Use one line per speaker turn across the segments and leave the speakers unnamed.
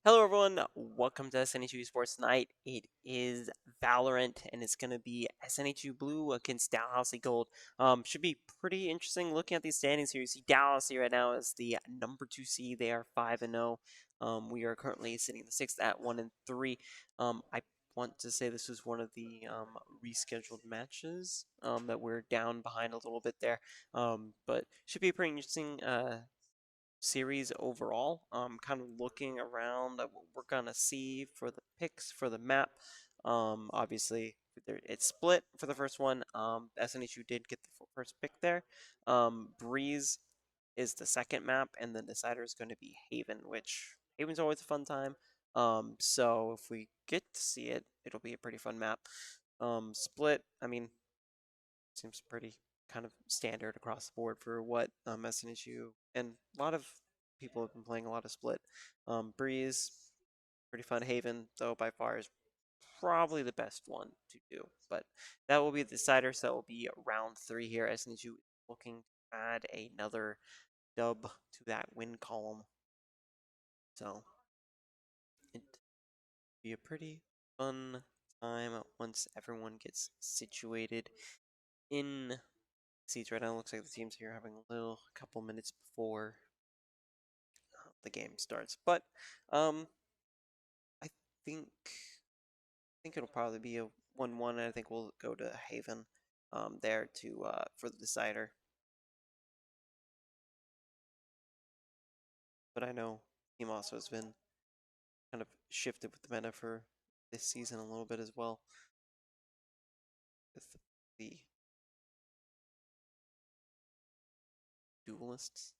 Hello everyone, welcome to SNHU Sports Night. It is Valorant and it's going to be SNHU Blue against Dalhousie Gold. Should be pretty interesting looking at these standings here. You see Dalhousie right now is the number 2 seed. They are 5-0. We are currently sitting in the 6th at 1-3. I want to say this was one of the rescheduled matches that we're down behind a little bit there. But should be a pretty interesting series overall. Kind of looking around at what we're gonna see for the picks for the map. Obviously it's split for the first one. SNHU did get the first pick there. Breeze is the second map, and the decider is going to be Haven, which Haven's always a fun time. So if we get to see it, it'll be a pretty fun map. Split, I mean, seems pretty kind of standard across the board for what SNHU and a lot of people have been playing a lot of Split. Breeze, pretty fun. Haven, though, by far is probably the best one to do. But that will be the decider, so that will be round 3 here. SNHU looking to add another dub to that win column. So it will be a pretty fun time once everyone gets situated in seats right now. Looks like the teams here are having a couple minutes before the game starts. But I think it'll probably be a 1-1. And I think we'll go to Haven there to for the decider. But I know team also has been kind of shifted with the meta for this season a little bit as well. With the duelists.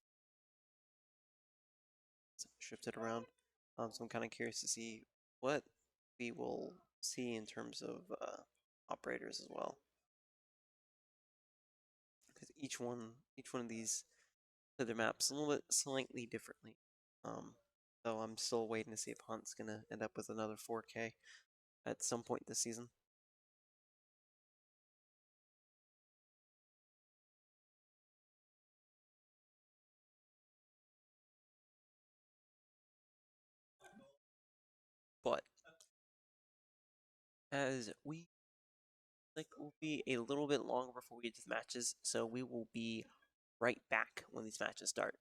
So shifted around. So I'm kind of curious to see what we will see in terms of operators as well. Because each one of these to their maps a little bit slightly differently. So I'm still waiting to see if Hunt's gonna end up with another 4K at some point this season. But as we will be a little bit longer before we get to the matches, so we will be right back when these matches start.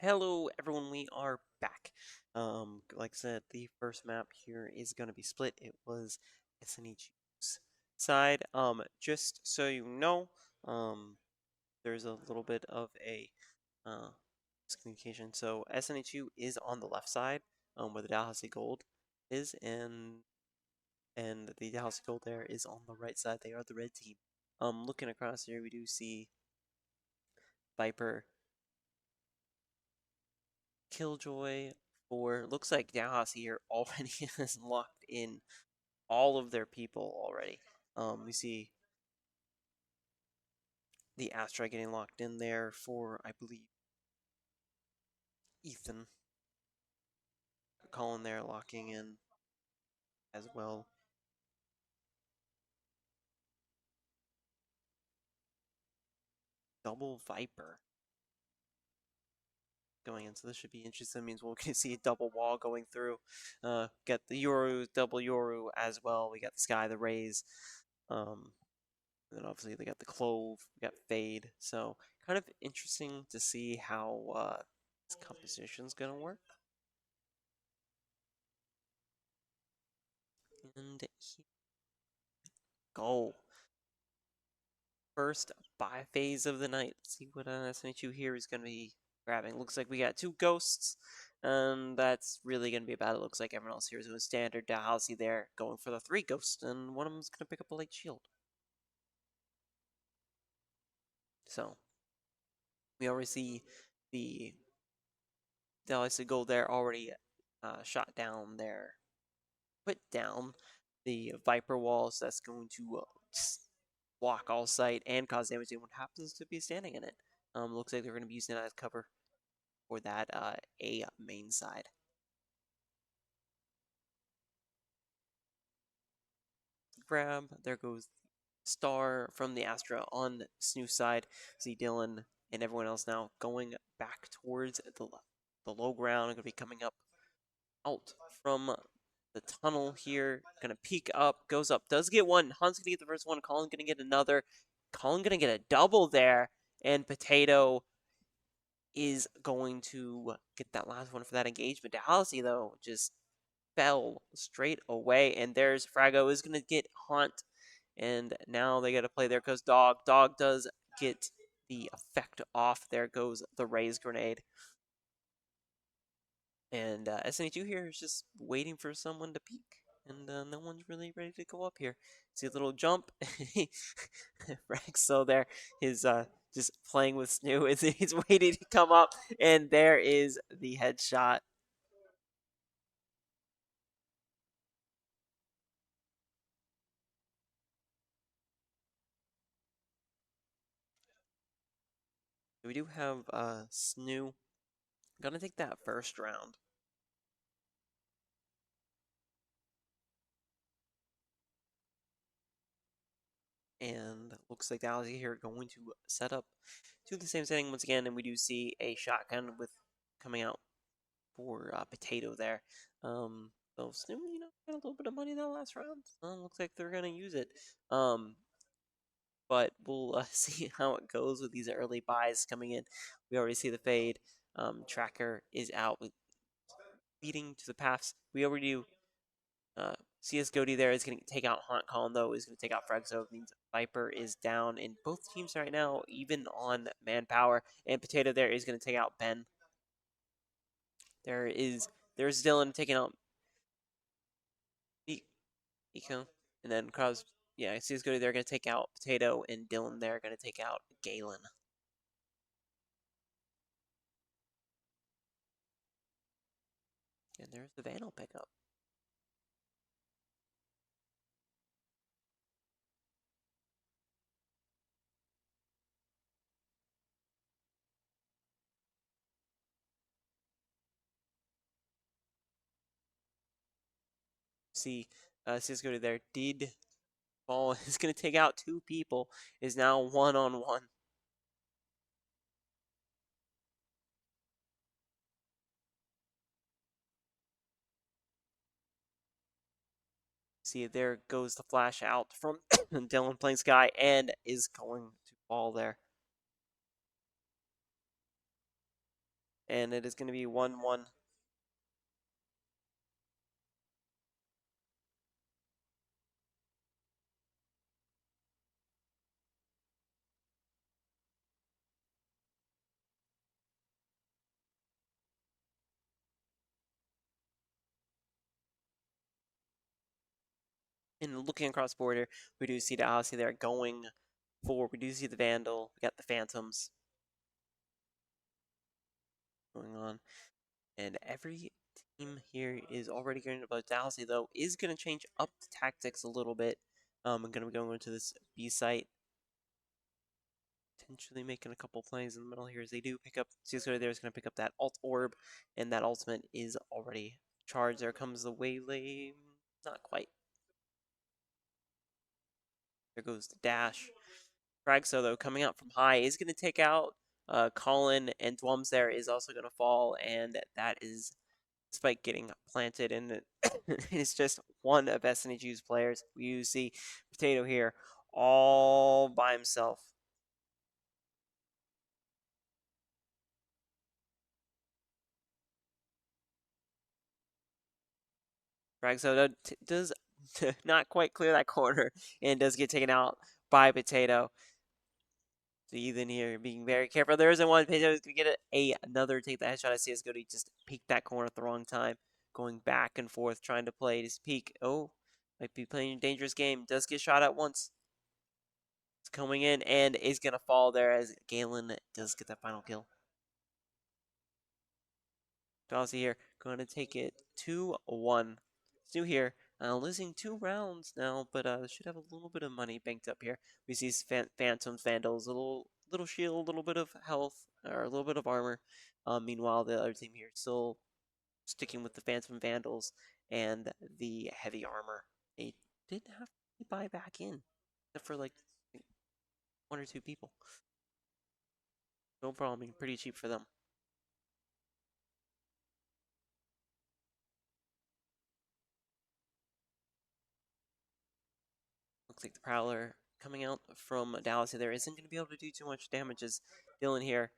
Hello, everyone. We are back. Like I said, the first map here is going to be split. It was SNHU's side. Just so you know, there's a little bit of a uh, miscommunication. So SNHU is on the left side, where the Dalhousie Gold is, and the Dalhousie Gold there is on the right side. They are the red team. Looking across here, we do see Viper, Killjoy, for looks like Dalhousie here already has locked in all of their people already. We see the Astra getting locked in there for, I believe, Ethan. Colin there locking in as well. Double Viper going in, so this should be interesting. That means we're going to see a double wall going through. Get the Yoru, double Yoru as well. We got the Sky, the Rays. And then obviously they got the Clove, we got Fade. So kind of interesting to see how this composition's going to work. And here go. First buy phase of the night. Let's see what SNHU here is going to be grabbing. Looks like we got two ghosts, and that's really going to be about it. Looks like everyone else here is doing standard. Dalhousie there going for the three ghosts, and one of them is going to pick up a late shield. So we already see the Dalhousie Gold there already shot down there, put down the Viper walls. That's going to block all sight and cause damage to anyone happens to be standing in it. Looks like they're going to be using that as cover for that A main side. Grab, there goes Star from the Astra on SNHU side. See Dylan and everyone else now going back towards the low ground. Going to be coming up out from the tunnel here. Going to peek up, goes up, does get one. Han's going to get the first one. Colin going to get another. Colin going to get a double there. And Potato is going to get that last one for that engagement. Dalhousie, though, just fell straight away. And there's Frago is going to get Haunt. And now they got to play there because Dog. Dog does get the effect off. There goes the Raise Grenade. And SNHU here is just waiting for someone to peek. And no one's really ready to go up here. See a little jump. Rexo there is just playing with SNHU. He's waiting to come up. And there is the headshot. We do have SNHU. Gonna take that first round. And looks like Dalhousie here going to set up to the same setting once again, and we do see a shotgun with coming out for Potato there. So SNHU, got a little bit of money that last round. Looks like they're gonna use it. But we'll see how it goes with these early buys coming in. We already see the fade. Tracker is out with leading to the paths. We already do. CS Goody there is going to take out Haunt. Colin, though, is going to take out Freg, so it means Viper is down in both teams right now, even on manpower. And Potato there is going to take out Ben. There's Dylan taking out Eco. And then CS Goody there going to take out Potato, and Dylan there going to take out Galen. And there's the Vandal pickup. See, CS Goody there did fall. Is going to take out two people. Is now one-on-one. See, there goes the flash out from Dylan playing Sky and is going to fall there. And it is going to be 1-1. And looking across border, we do see Dalhousie there going forward. We do see the Vandal. We got the Phantoms going on. And every team here is already going to, but Dalhousie, though, is going to change up the tactics a little bit. I'm going to be going into this B site. Potentially making a couple plays in the middle here as they do pick up. CSGO there is going to pick up that alt orb, and that ultimate is already charged. There comes the waylay. Not quite. There goes the dash. Fragso, though, coming out from high, is going to take out Colin, and Dwums there is also going to fall, and that is despite getting planted, and it is just one of SNHU's players. You see Potato here all by himself. Fragso does not quite clear that corner and does get taken out by Potato. So Ethan here being very careful. There isn't one. Potato is going to get another take the headshot. I see CSGO. He just peeked that corner at the wrong time. Going back and forth, trying to play his peek. Oh, might be playing a dangerous game. Does get shot at once. It's coming in and is going to fall there as Galen does get that final kill. Dalhousie here, going to take it 2-1. Stu here, losing 2 rounds now, but should have a little bit of money banked up here. We see Phantoms, Vandals, a little shield, a little bit of health, or a little bit of armor. Meanwhile, the other team here still sticking with the Phantom Vandals and the heavy armor. They didn't have to buy back in, except for like 1 or 2 people. No problem, being pretty cheap for them. Looks like the Prowler coming out from Dalhousie there isn't going to be able to do too much damage as Dylan here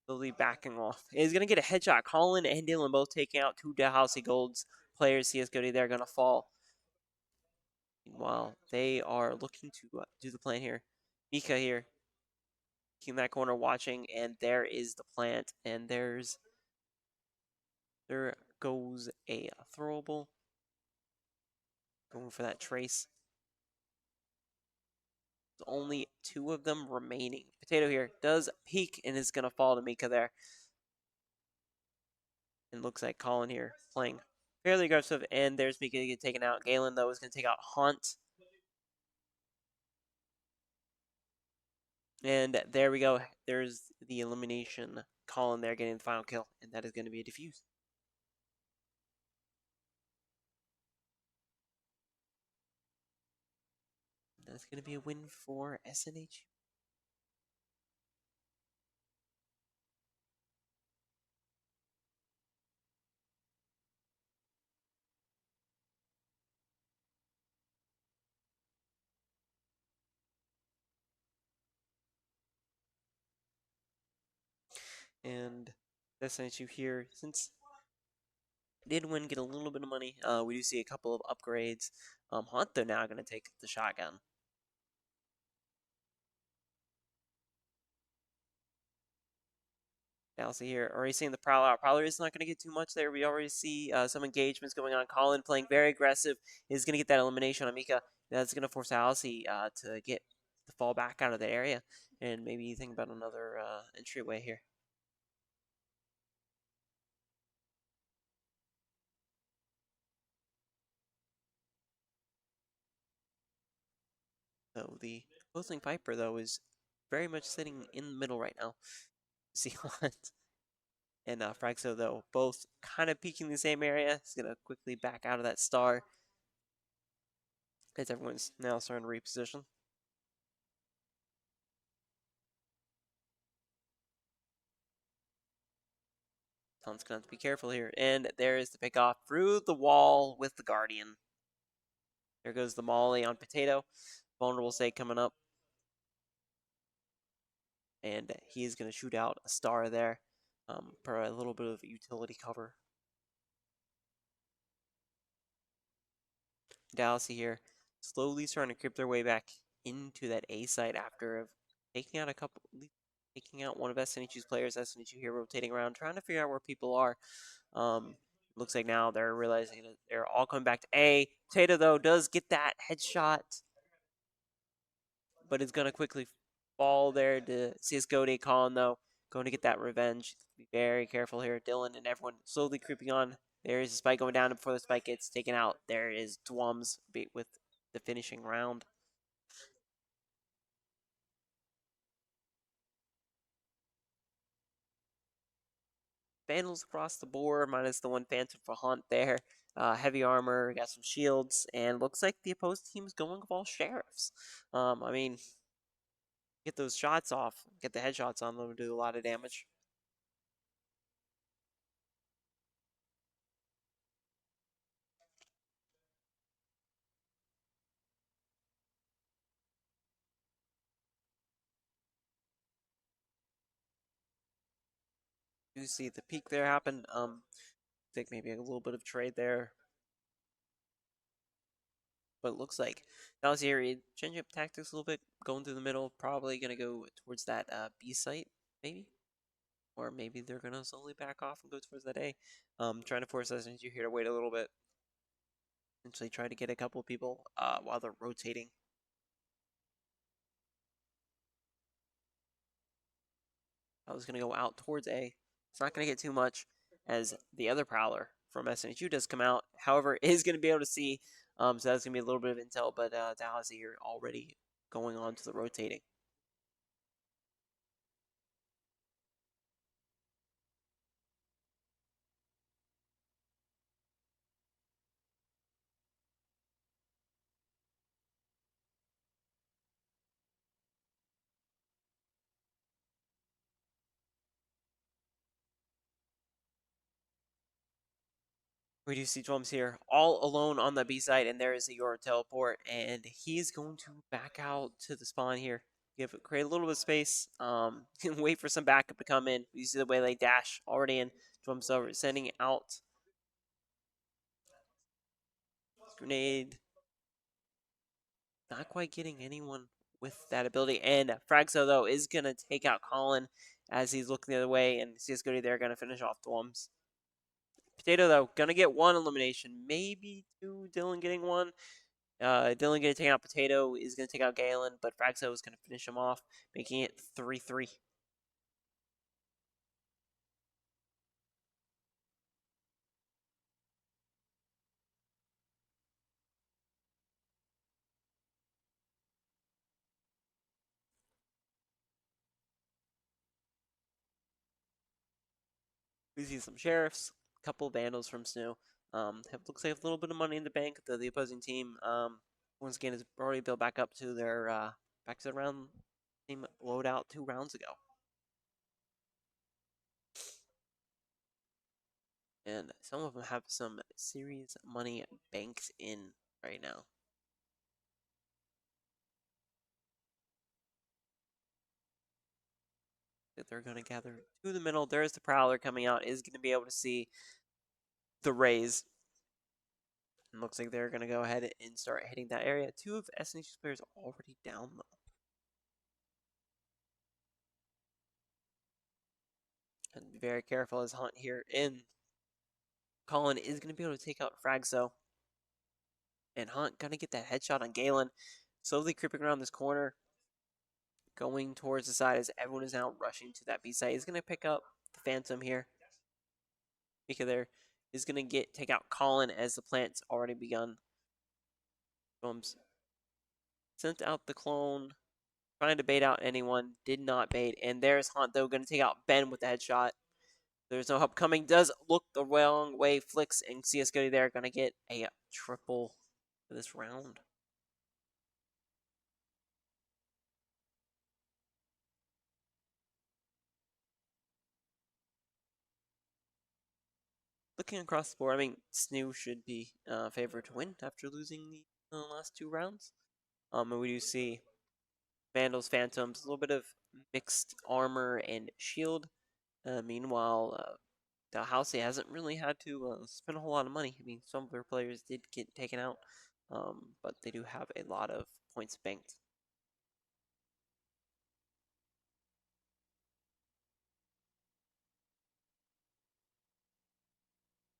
slowly backing off. He's going to get a headshot. Colin and Dylan both taking out 2 Dalhousie Golds players. CSGO, they're going to fall. Meanwhile, they are looking to do the plant here. Mika here, keeping that corner watching, and there is the plant, and there goes a throwable. Going for that trace. Only 2 of them remaining. Potato here does peek and is going to fall to Mika there. And looks like Colin here playing fairly aggressive. And there's Mika to get taken out. Galen, though, is going to take out Haunt. And there we go. There's the elimination. Colin there getting the final kill. And that is going to be a defuse. That's going to be a win for SNH. And SNHU here, since did win, get a little bit of money. We do see a couple of upgrades. Haunt, though, now going to take the shotgun. Dalhousie here already seeing the Prowler out. Prowler is not going to get too much there. We already see some engagements going on. Colin playing very aggressive is going to get that elimination on Mika. That's going to force Dalhousie to get the fall back out of that area and maybe think about another entryway here. So the opposing Viper, though, is very much sitting in the middle right now. See Hunt and Fragso, though, both kind of peeking the same area. He's going to quickly back out of that star as everyone's now starting to reposition. Hunt's going to have to be careful here. And there is the pick off through the wall with the Guardian. There goes the Molly on Potato. Vulnerable State coming up. And he is going to shoot out a star there. for a little bit of utility cover. Dalhousie here, slowly starting to creep their way back into that A site after taking out taking out one of SNHU's players. SNHU here rotating around, trying to figure out where people are. Looks like now they're realizing that they're all coming back to A. Potato, though, does get that headshot, but is going to quickly fall there to CSGO Day Colin, though. Going to get that revenge. Be very careful here. Dylan and everyone slowly creeping on. There is a spike going down before the spike gets taken out. There is Dwums with the finishing round. Vandals across the board, minus the one Phantom for Hunt there. Heavy armor, got some shields, and looks like the opposing team is going with all sheriffs. I mean, get those shots off, get the headshots on them, do a lot of damage. You see the peak there happen. I think maybe a little bit of trade there. But it looks like Dalhousie here changing up tactics a little bit, going through the middle, probably going to go towards that B site, maybe? Or maybe they're going to slowly back off and go towards that A. Trying to force SNHU here to wait a little bit. Essentially try to get a couple of people while they're rotating. I was going to go out towards A. It's not going to get too much as the other Prowler from SNHU does come out. However, is going to be able to see. So that's going to be a little bit of intel, but Dalhousie here already going on to the rotating. We do see Drums here all alone on the B side, and there is a Euro teleport, and he's going to back out to the spawn here. Create a little bit of space, wait for some backup to come in. You see the way they dash already in. Drums over, sending out grenade. Not quite getting anyone with that ability, and Fragso though is gonna take out Colin as he's looking the other way, and CSGO they're gonna finish off Dwums. Potato though gonna get one elimination, maybe two. Dylan getting one. Dylan gonna take out Potato, is gonna take out Galen, but Fragso is gonna finish him off, making it 3-3. We see some sheriffs, a couple vandals from SNHU. Looks like a little bit of money in the bank. The opposing team, once again, is already built back up to their back to the round team loadout 2 rounds ago. And some of them have some serious money banked in right now. That they're going to gather to the middle. There's the Prowler coming out. Is going to be able to see the Rays. And looks like they're going to go ahead and start hitting that area. 2 of SNH's players already down, though. And be very careful as Hunt here in. Colin is going to be able to take out Fragso. And Hunt going to get that headshot on Galen. Slowly creeping around this corner. Going towards the side as everyone is now rushing to that B side. He's going to pick up the Phantom here. Because there is going to take out Colin as the plant's already begun. Bums. Sent out the clone. Trying to bait out anyone. Did not bait. And there's Hunt, though, going to take out Ben with the headshot. There's no help coming. Does look the wrong way. Flicks and CSGO there. Going to get a triple for this round. Looking across the board, I mean, SNHU should be favored to win after losing the last 2 rounds. And we do see Vandals, Phantoms, a little bit of mixed armor and shield. Meanwhile, Dalhousie hasn't really had to spend a whole lot of money. I mean, some of their players did get taken out, but they do have a lot of points banked.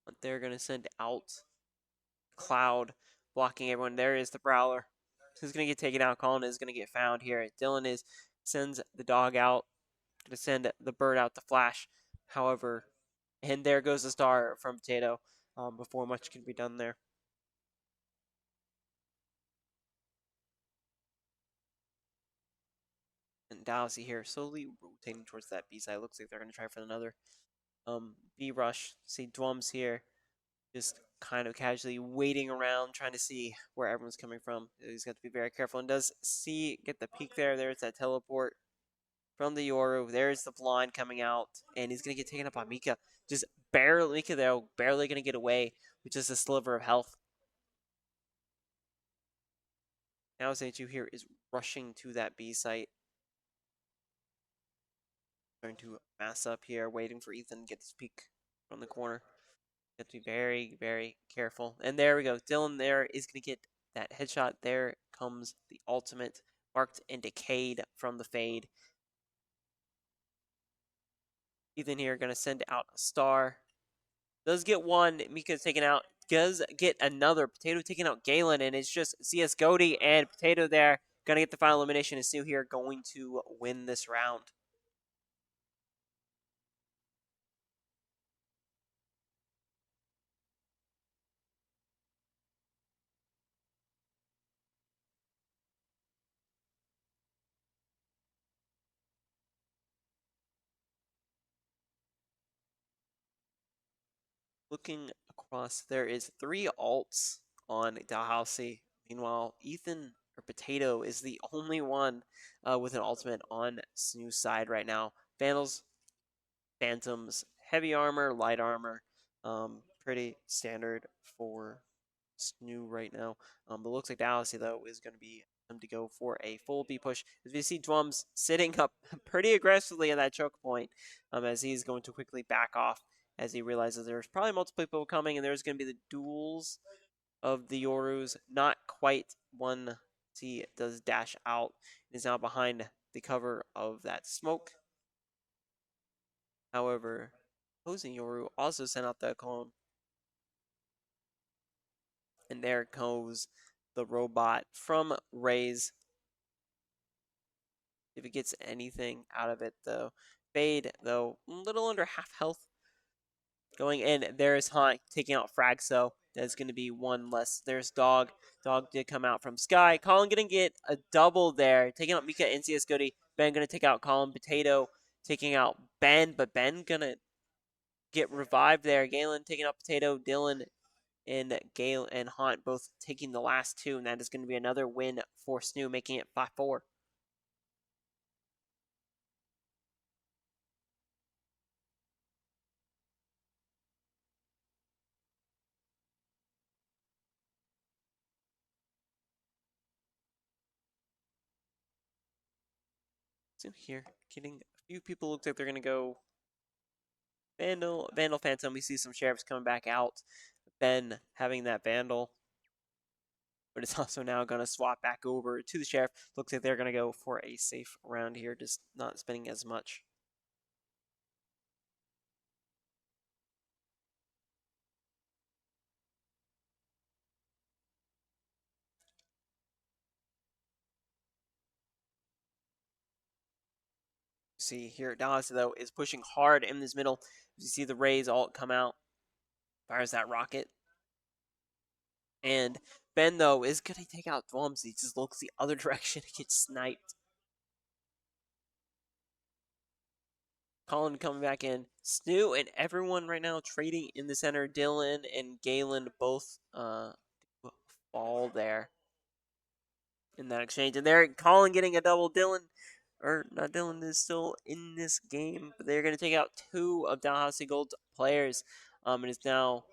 But they're going to send out Cloud, blocking everyone. There is the Prowler. Who's going to get taken out? Colin is going to get found here. Dylan sends the dog out, going to send the bird out to Flash. However, and there goes the star from Potato before much can be done there. And Dalhousie here slowly rotating towards that B side. Looks like they're going to try for another B rush. See Dwums here just kind of casually waiting around, trying to see where everyone's coming from. He's got to be very careful and does get the peek there. There's that teleport from the Yoru. There's the blind coming out, and he's going to get taken up by Mika. Just barely, Mika though, barely going to get away with just a sliver of health. Now SNHU here is rushing to that B site. Trying to mass up here, waiting for Ethan to get his peek from the corner. You have to be very, very careful. And there we go. Dylan there is going to get that headshot. There comes the ultimate, marked and decayed from the fade. Ethan here going to send out a star. Does get one. Mika's taken out. Does get another. Potato taking out Galen, and it's just CS Goaty and Potato there. Going to get the final elimination. And Sue here going to win this round. Looking across, there is 3 alts on Dalhousie. Meanwhile, Ethan or Potato is the only one with an ultimate on SNHU's side right now. Vandals, Phantoms, heavy armor, light armor. Pretty standard for SNHU right now. But looks like Dalhousie, though, is going to be them to go for a full B push. As we see Drums sitting up pretty aggressively at that choke point as he's going to quickly back off as he realizes there's probably multiple people coming and there's going to be the duels of the Yorus. Not quite one. He does dash out and is now behind the cover of that smoke. However, opposing Yoru also sent out that clone. And there goes the robot from Raze. If it gets anything out of it, though. Fade, though, a little under half health. Going in, there's Hunt taking out Fragso. That's going to be one less. There's Dog. Dog did come out from Sky. Colin going to get a double there. Taking out Mika and CS Goody. Ben going to take out Colin. Potato taking out Ben, but Ben going to get revived there. Galen taking out Potato. Dylan and Gale and Hunt both taking the last 2, and that is going to be another win for SNHU, making it 5-4. So here, getting a few people. Looks like they're going to go Vandal, Phantom. We see some sheriffs coming back out. Ben having that Vandal. But it's also now going to swap back over to the sheriff. Looks like they're going to go for a safe round here, just not spending as much. See here, Dallas though is pushing hard in this middle. You see the Rays all come out, fires that rocket, and Ben though is gonna take out Dwums. He just looks the other direction and gets sniped. Colin coming back in. SNHU and everyone right now trading in the center. Dylan and Galen both fall there in that exchange. And there, Colin getting a double. Dylan, or not Dylan, is still in this game. But they're going to take out 2 of Dalhousie Gold's players. And is now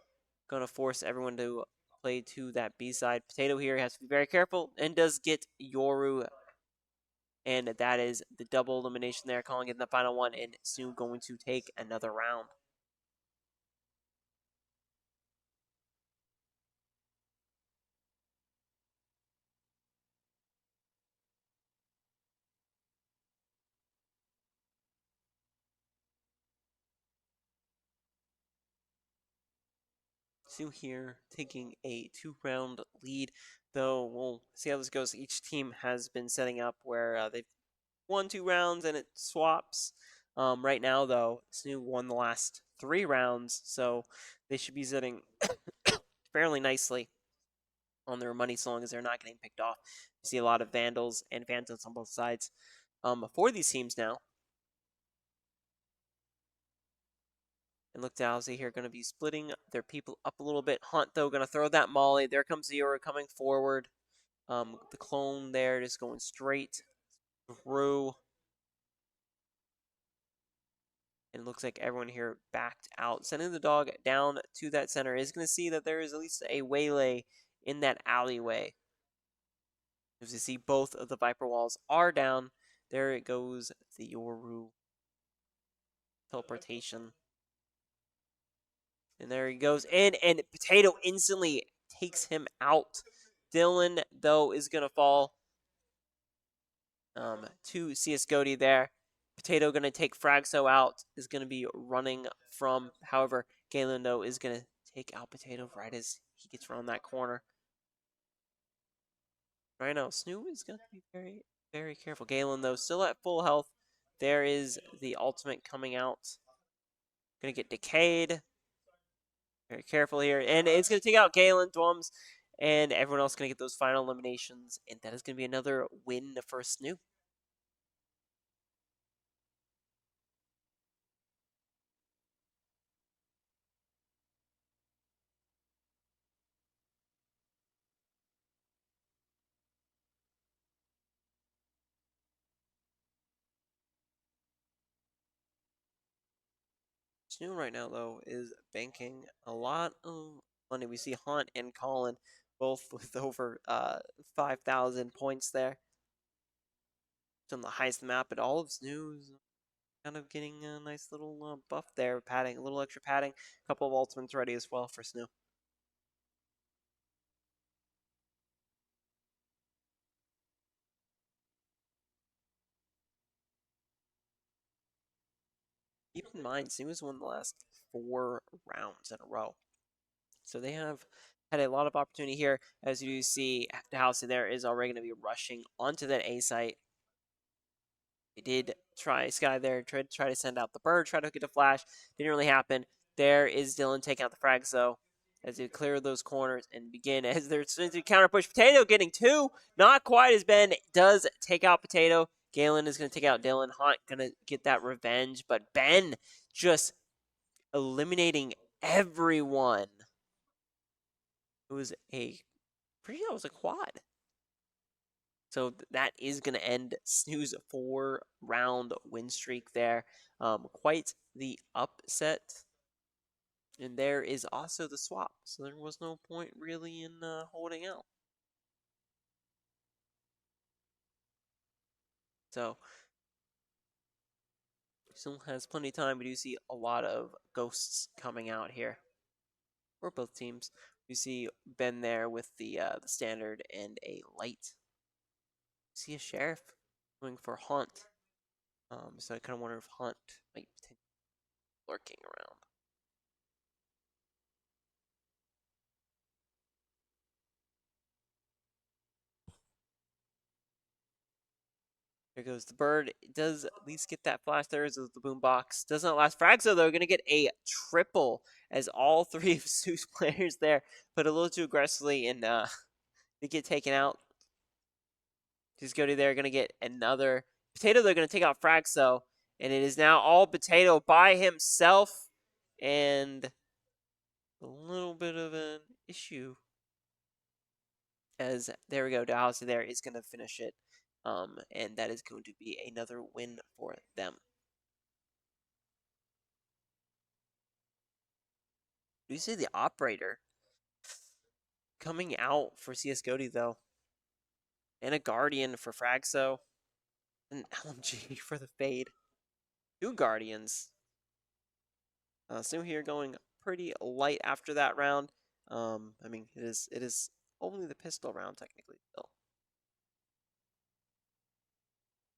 going to force everyone to play to that B side. Potato here has to be very careful and does get Yoru And that is the double elimination there, calling it the final one, and SNHU going to take another round. SNHU here taking a 2-round lead, though we'll see how this goes. Each team has been setting up where they've won 2 rounds and it swaps. Right now, though, SNHU won the last 3 rounds, so they should be sitting fairly nicely on their money so long as they're not getting picked off. You see a lot of Vandals and Phantoms on both sides for these teams now. And look, Dalhousie here going to be splitting their people up a little bit. Hunt, though, going to throw that molly. There comes Zero coming forward. The clone there just going straight through. And it looks like everyone here backed out. Sending the dog down to that center is going to see that there is at least a waylay in that alleyway. As you see, both of the Viper walls are down. There it goes, the Yoru teleportation. And there he goes in, and Potato instantly takes him out. Dylan, though, is going to fall to CS Goaty there. Potato going to take Fragso out, is going to be running from. However, Galen, though, is going to take out Potato right as he gets around that corner. Right now, SNHU is going to be very, very careful. Galen, though, still at full health. There is the ultimate coming out. Going to get decayed. Very careful here. And it's going to take out Galen, Dwums, and everyone else going to get those final eliminations. And that is going to be another win for SNHU. SNHU right now, though, is banking a lot of money. We see Hunt and Colin both with over 5,000 points there. It's on the highest map, but all of SNHU is kind of getting a nice little buff there, padding, a little extra padding. A couple of ultimates ready as well for SNHU. Keep in mind, SNHU has won the last 4 rounds in a row. So they have had a lot of opportunity here. As you see, Dalhousie there is already going to be rushing onto that A site. They did try Sky there, tried to send out the bird, try to get a flash. Didn't really happen. There is Dylan taking out the frags though, as they clear those corners and begin as they're to counter push. Potato getting 2, not quite as Ben does take out Potato. Galen is going to take out Dylan. Hunt going to get that revenge, but Ben just eliminating everyone. It was a that was a quad. So that is going to end SNHU's 4-round win streak there. Quite the upset. And there is also the swap. So there was no point really in holding out. So still has plenty of time. We do see a lot of ghosts coming out here for both teams. We see Ben there with the standard and a light. We see a sheriff going for Hunt. So I kind of wonder if Hunt might be lurking around. Here goes the bird. It does at least get that flash there as the boombox. Does not last. Fragso, though, going to get a triple as all 3 of SNHU's players there put a little too aggressively and they get taken out. Just go to there, going to get another. Potato, they're going to take out Fragso. And it is now all Potato by himself. And a little bit of an issue. As there we go, Dalhousie there is going to finish it. And that is going to be another win for them. You see the operator coming out for CS Goaty though, and a guardian for Fragso. An LMG for the fade. 2 Guardians. Snu here going pretty light after that round. I mean, it is only the pistol round technically still.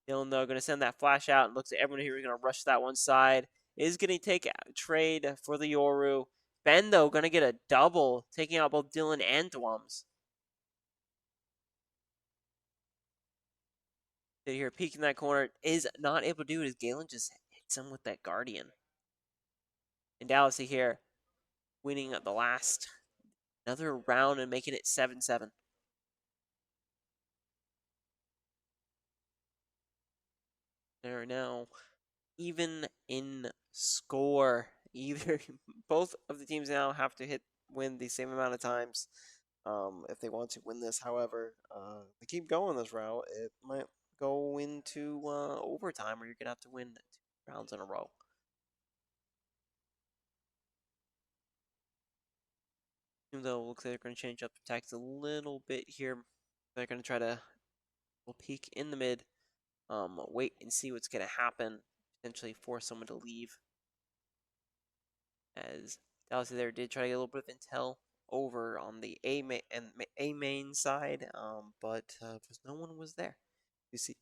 Dylan though gonna send that flash out and looks at everyone here. We're gonna rush that one side. Is gonna take a trade for the Yoru. Ben though gonna get a double, taking out both Dylan and Dwums. Here peeking that corner is not able to do it as Galen just hits him with that Guardian. And Dalhousie here winning the last another round and making it 7-7. They're now even in score. Either both of the teams now have to win the same amount of times if they want to win this. However, if they keep going this route, it might go into overtime where you're gonna have to win 2 rounds in a row. Even though it looks like they're going to change up the tactics a little bit here, they're going to try to peek in the mid, wait and see what's going to happen, potentially force someone to leave. As Dalhousie there did try to get a little bit of intel over on the A main side, but no one was there. You see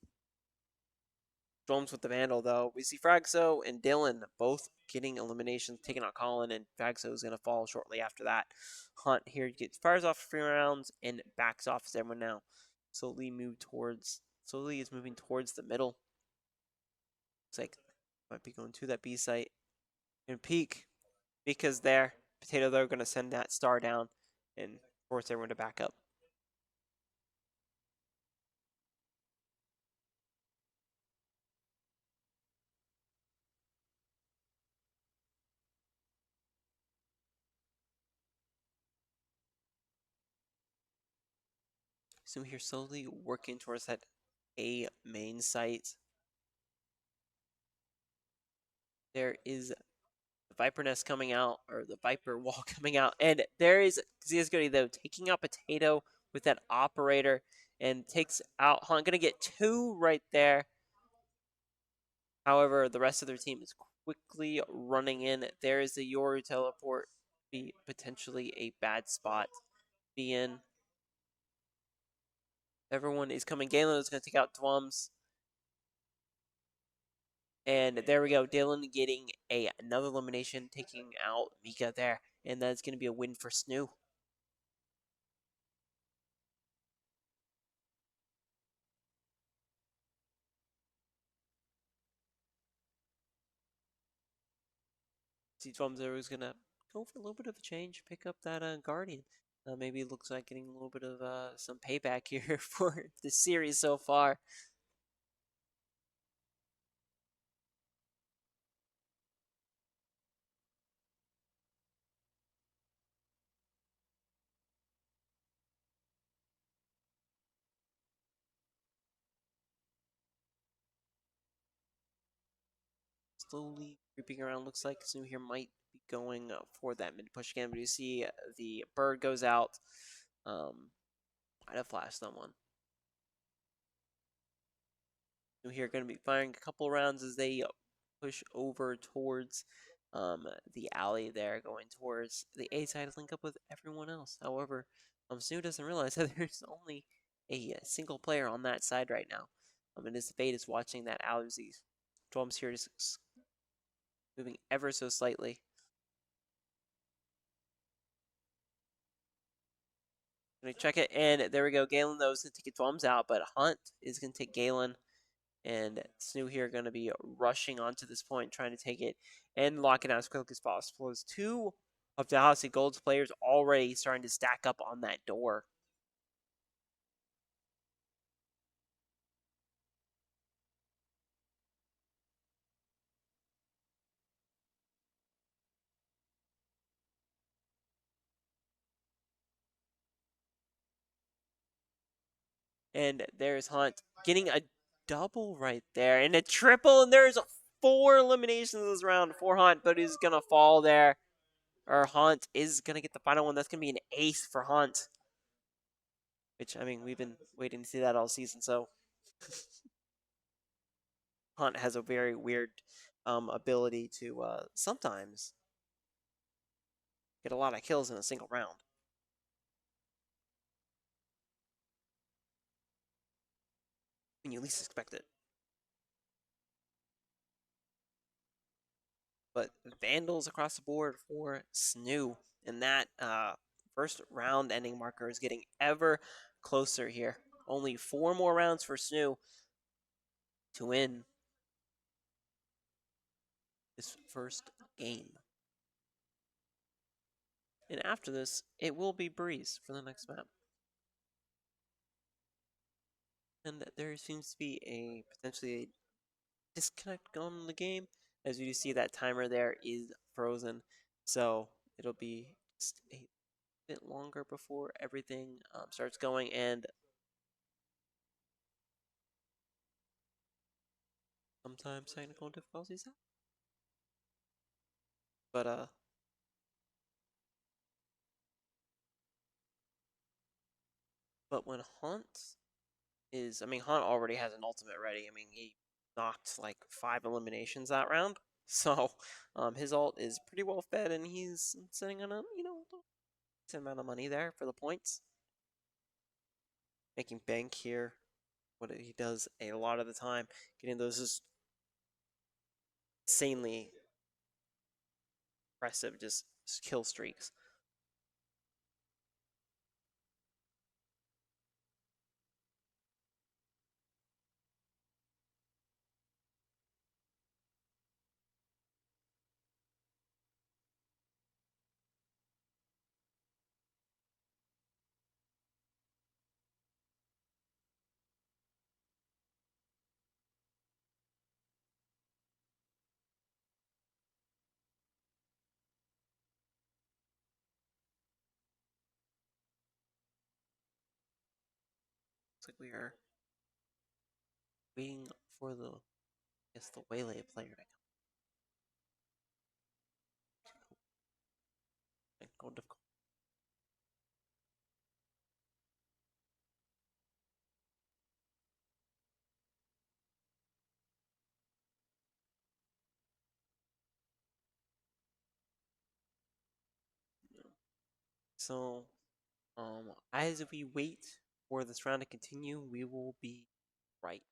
Storms with the Vandal, though. We see Fragso and Dylan both getting eliminations, taking out Colin, and Fragso is going to fall shortly after that. Hunt here gets fires off 3 rounds and backs off as everyone now slowly is moving towards the middle. Looks like might be going to that B site. And peek because there. Potato they're going to send that star down and force everyone to back up. So here slowly working towards that A main site. There is the Viper Nest coming out, or the Viper Wall coming out, and there is CSGO though taking out Potato with that operator and takes out Hunt. Gonna get 2 right there. However, the rest of their team is quickly running in. There is the Yoru teleport, be potentially a bad spot to be in. Everyone is coming. Galen is gonna take out Dwums. And there we go. Dylan getting another elimination, taking out Mika there. And that's going to be a win for SNHU. C12 is going to go for a little bit of a change, pick up that Guardian. Maybe it looks like getting a little bit of some payback here for the series so far. Slowly creeping around. Looks like SNHU here might be going for that mid push again. But you see the bird goes out. Might have flashed someone. SNHU here going to be firing a couple rounds as they push over towards the alley there, going towards the A side to link up with everyone else. However, SNHU doesn't realize that there's only a single player on that side right now. And as the Fade is watching that Dalhousie. Drums here just moving ever so slightly. Gonna check it, and there we go. Galen though is gonna take Drums out, but Hunt is gonna take Galen. And SNHU here going to be rushing onto this point, trying to take it and lock it out as quickly as possible. As 2 of Dalhousie Gold's players already starting to stack up on that door. And there's Hunt getting a double right there and a triple, and there's 4 eliminations this round for Hunt, but he's going to fall there. Or Hunt is going to get the final one. That's going to be an ace for Hunt. Which, I mean, we've been waiting to see that all season, so Hunt has a very weird ability to sometimes get a lot of kills in a single round when you least expect it. But Vandals across the board for SNHU. And that first round ending marker is getting ever closer here. Only 4 more rounds for SNHU to win this first game. And after this, it will be Breeze for the next map. And there seems to be a potentially disconnect going on in the game. As you see, that timer there is frozen. So it'll be just a bit longer before everything starts going. And sometimes technical difficulties happen. But when Hunt is, I mean, Hunt already has an ultimate ready. I mean, he knocked like 5 eliminations that round. So his ult is pretty well fed, and he's sitting on a, decent amount of money there for the points. Making bank here, what he does a lot of the time, getting those just insanely impressive just kill streaks. Looks like we are waiting for the, I guess, the Waylay player to come. So, as we wait for this round to continue, we will be right.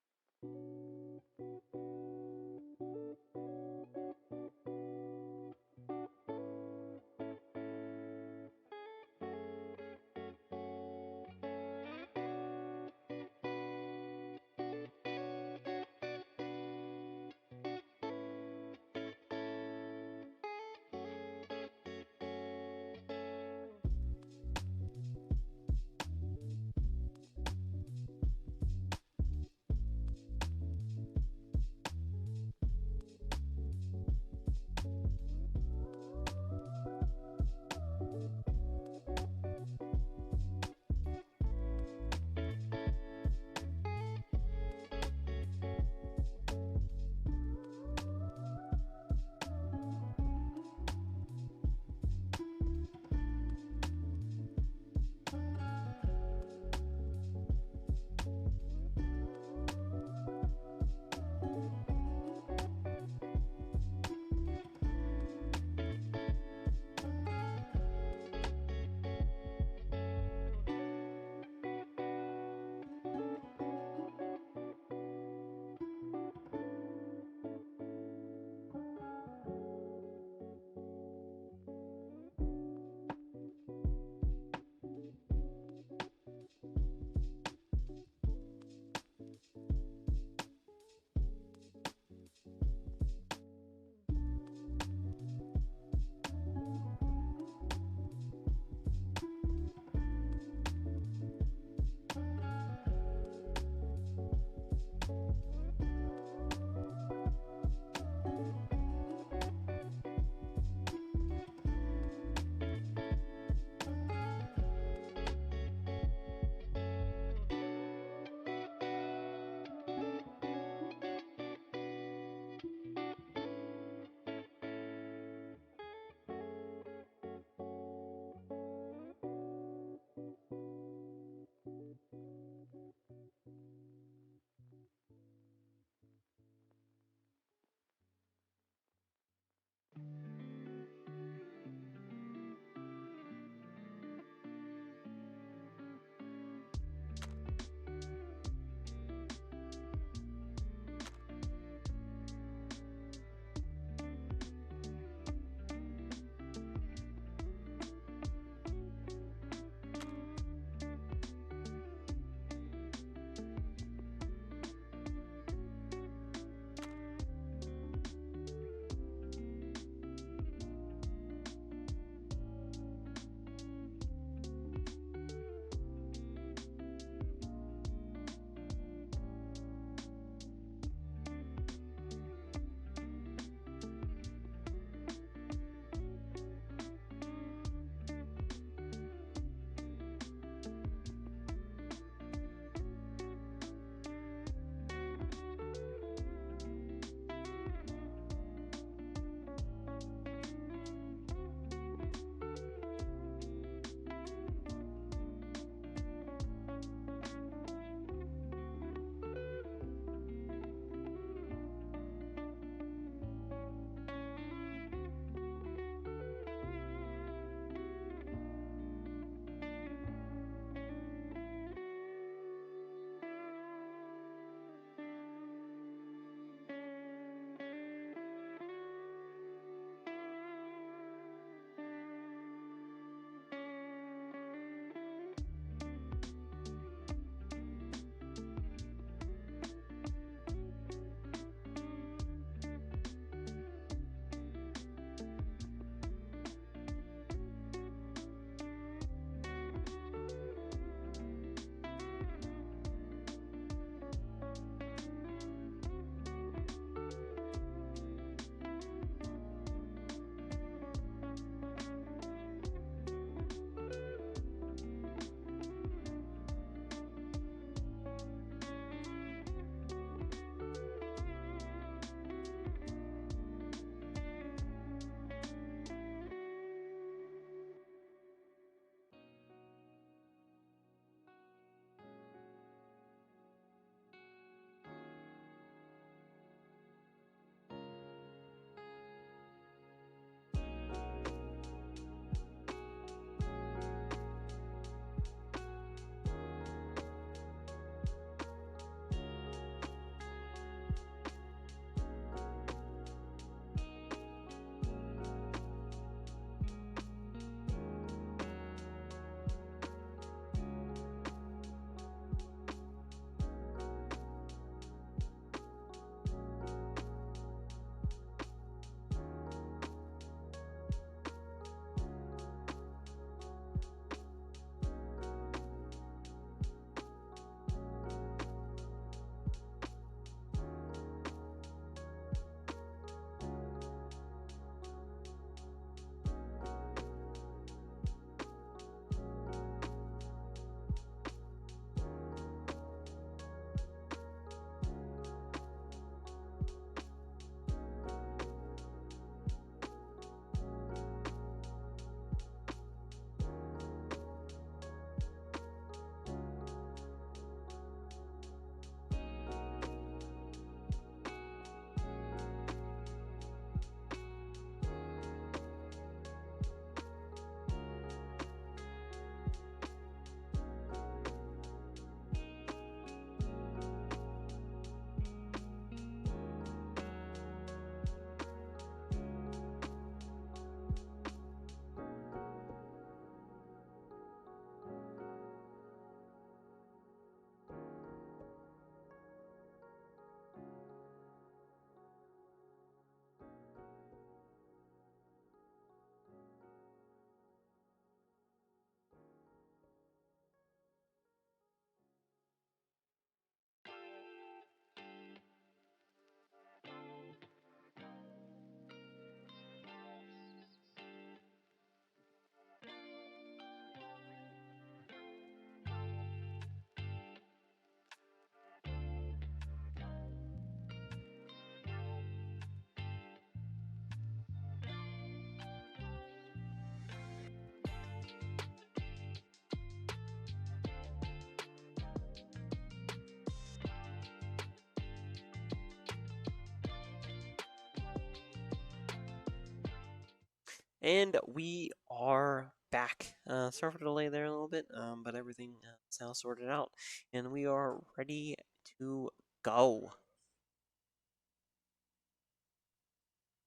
And we are back. Sorry for the delay there a little bit, but everything is now sorted out, and we are ready to go.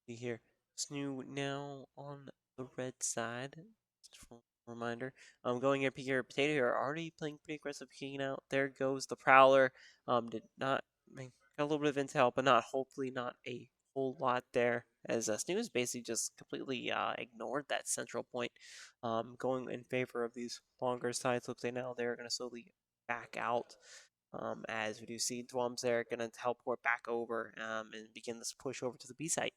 See here, SNHU now on the red side. Just for a reminder, going here, Potato here already playing pretty aggressive, kicking out. There goes the Prowler. Did not got a little bit of intel, but hopefully not a whole lot there. As SNHU basically just completely ignored that central point, going in favor of these longer sides. Looks like now they're going to slowly back out. As we do see Dwums there going to teleport back over and begin this push over to the B site.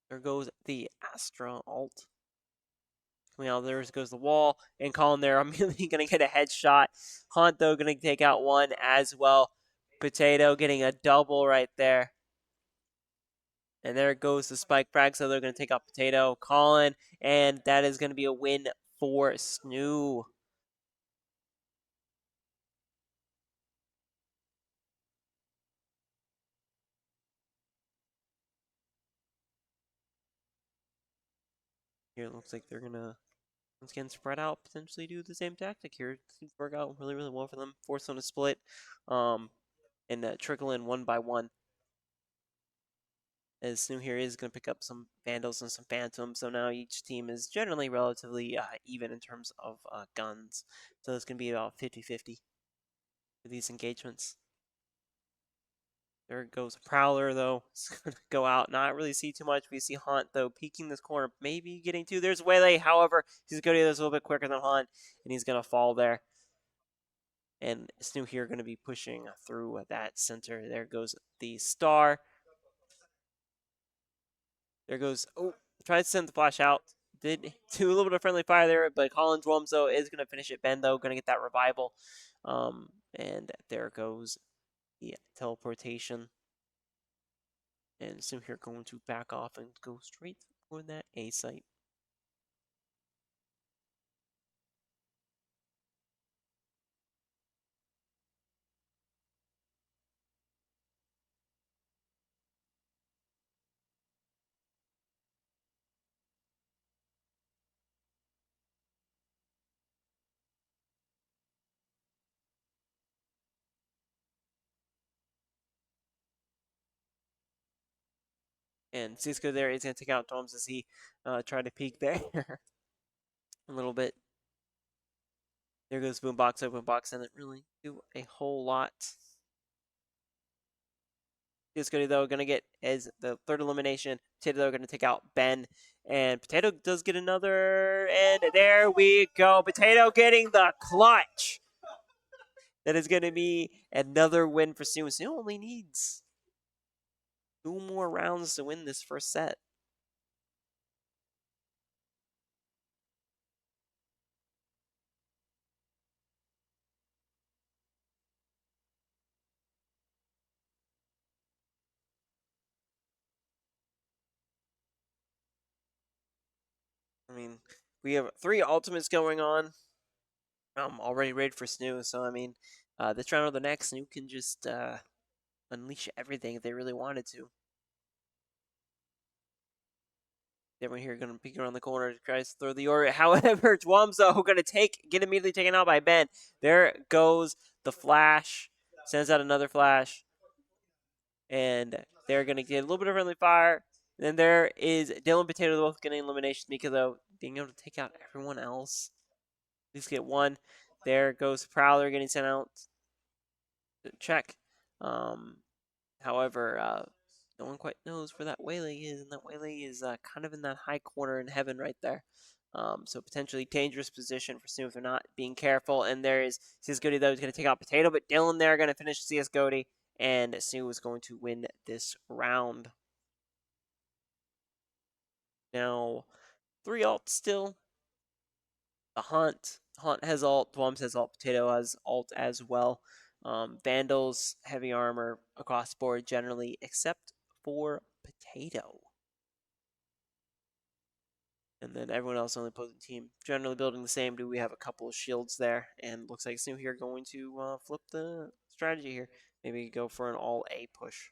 There goes the Astra alt. Coming out, there goes the wall, and Colin there immediately going to get a headshot. Hunt, though, going to take out one as well. Potato getting a double right there. And there goes the spike frag, so they're going to take out Potato, Colin, and that is going to be a win for SNHU. Here it looks like they're going to once again spread out, potentially do the same tactic here. It seems to work out really, really well for them. Force them to split and trickle in one by one. As SNHU here is going to pick up some Vandals and some Phantoms, so now each team is generally relatively even in terms of guns. So it's going to be about 50-50 for these engagements. There goes Prowler, though. It's going to go out, not really see too much. We see Haunt, though, peeking this corner, maybe getting two. There's Waylay, however, he's going to do this a little bit quicker than Haunt, and he's going to fall there. And SNHU here going to be pushing through that center. There goes the Star. There goes, oh, tries to send the flash out. Did do a little bit of friendly fire there, but Colin Dwumso is going to finish it. Ben, though, going to get that revival. And there goes the teleportation. And Sim here going to back off and go straight for that A site. And Cisco there is going to take out Toms as he tried to peek there a little bit. There goes Boombox. Boombox didn't really do a whole lot. Cisco, though, going to get as the third elimination. Potato, though, going to take out Ben. And Potato does get another. And there we go. Potato getting the clutch. That is going to be another win for SNHU. SNHU only needs 2 more rounds to win this first set. I mean, we have 3 ultimates going on. I'm already ready for SNHU, so I mean, this round or the next, SNHU can just unleash everything if they really wanted to. Everyone here going to peek around the corner to try to throw the order. However, Dwumso going to get immediately taken out by Ben. There goes the flash. Sends out another flash. And they're going to get a little bit of friendly fire. Then there is Dylan Potato both getting elimination. Mika, though, being able to take out everyone else. At least get one. There goes Prowler getting sent out. Check. However, no one quite knows where that Waylay is, and that Waylay is kind of in that high corner in heaven right there. So potentially dangerous position for SNHU if they're not being careful. And there is CS Goody, though, who's going to take out Potato, but Dylan there going to finish CS Goody, and SNHU is going to win this round. Now, 3 alts still. The Hunt has alt, Dwums has alt, Potato has alt as well. Vandals, heavy armor across the board generally, except for Potato. And then everyone else on the opposing team generally building the same. Do we have a couple of shields there? And looks like SNHU here going to flip the strategy here. maybe go for an all-A push.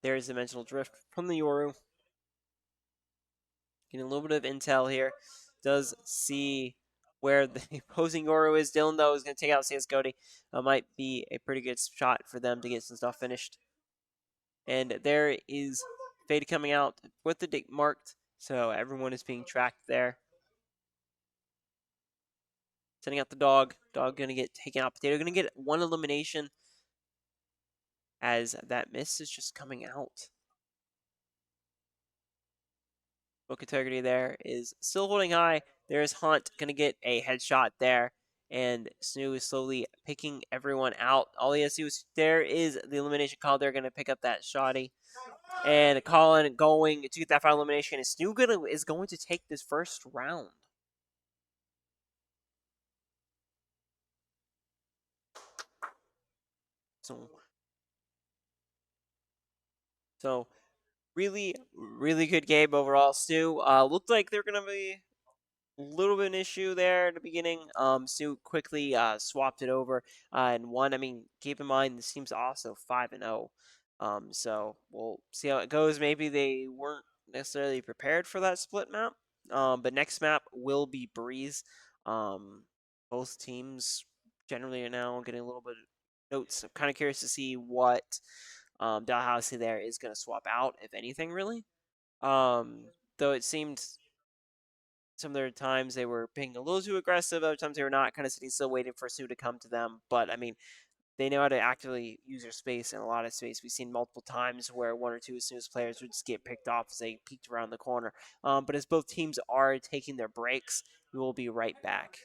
There's Dimensional Drift from the Yoru. Getting a little bit of intel here. Does see where the opposing Yoru is. Dylan, though, is going to take out CS Cody. Might be a pretty good shot for them to get some stuff finished. And there is Fade coming out with the date marked. So everyone is being tracked there. Sending out the dog. Dog going to get taken out. Potato going to get one elimination as that miss is just coming out. Book integrity there is still holding high. There's Hunt going to get a headshot there. And SNHU is slowly picking everyone out. All he has to do is, there is the elimination call. They're going to pick up that shotty. And Colin going to get that final elimination. And SNHU is going to take this first round. So really, really good game overall. SNHU looked like they're going to be a little bit of an issue there in the beginning. SNHU quickly swapped it over and won. I mean, keep in mind this team's also 5-0. So we'll see how it goes. Maybe they weren't necessarily prepared for that split map. But next map will be Breeze. Both teams generally are now getting a little bit of notes. I'm kind of curious to see what Dalhousie there is going to swap out, if anything, really. Though it seemed some of their times they were being a little too aggressive. Other times they were not, kind of sitting still waiting for SNHU to come to them. But I mean, they know how to actively use their space and a lot of space. We've seen multiple times where one or two of SNHU's players would just get picked off as they peeked around the corner. But as both teams are taking their breaks, we will be right back.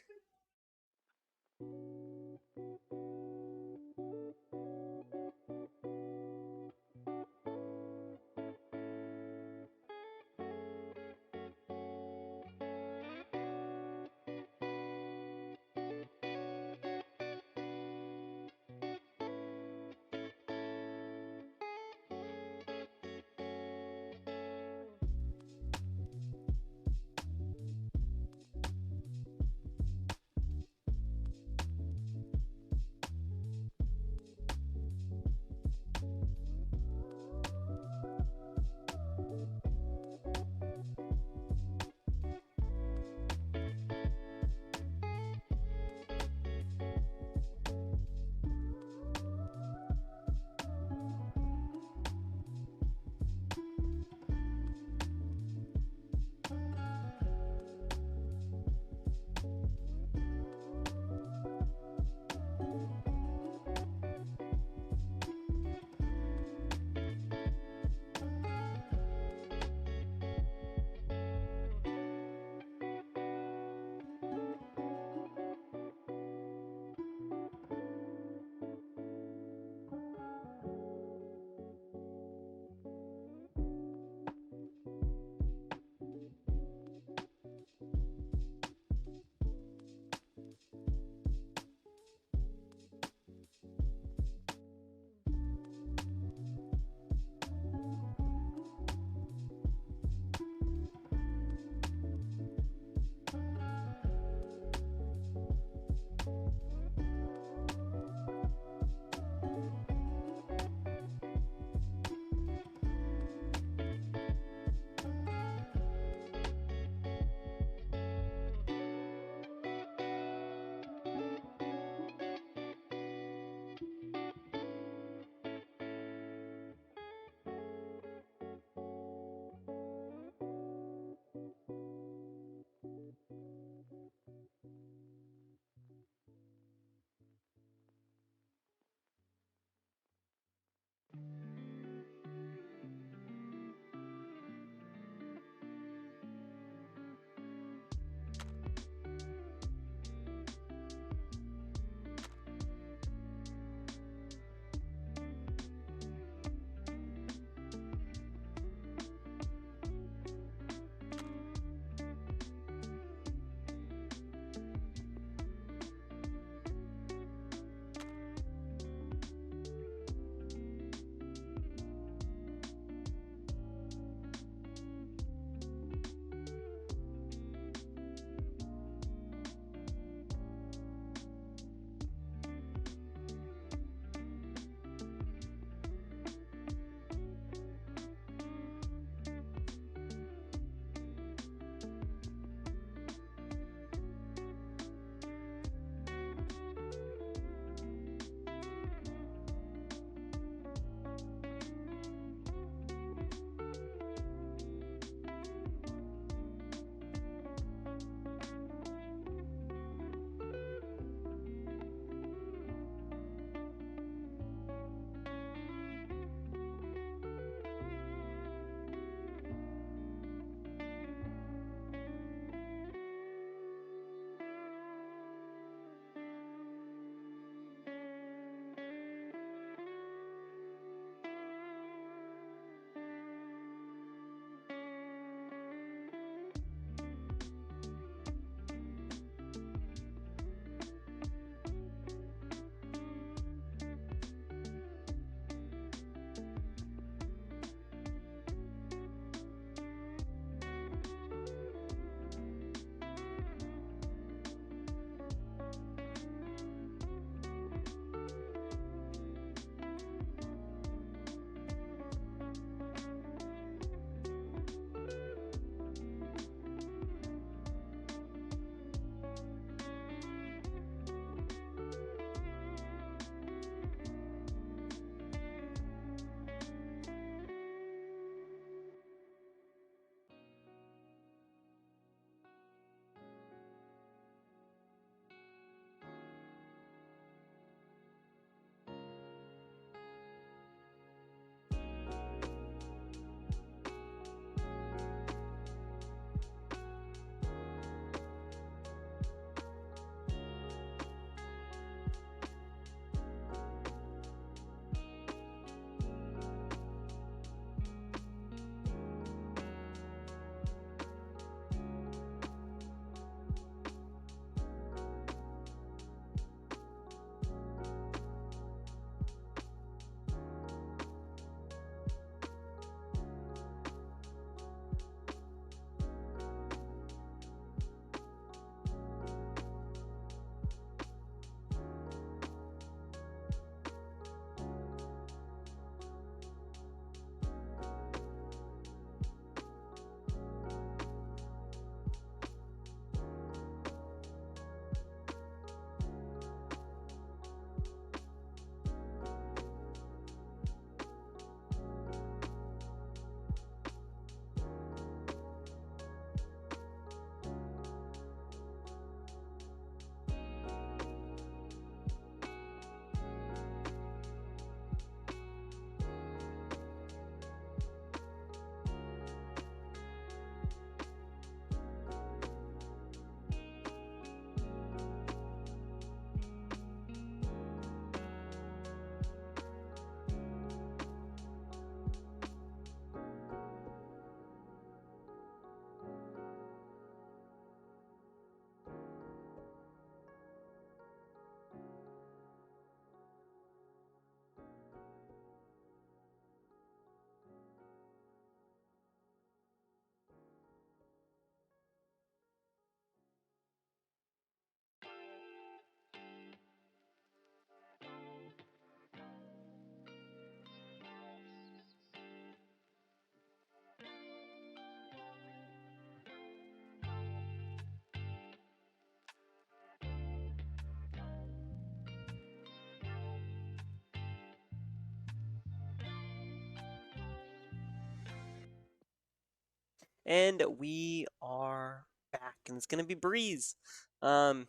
And we are back, and it's gonna be Breeze. Gonna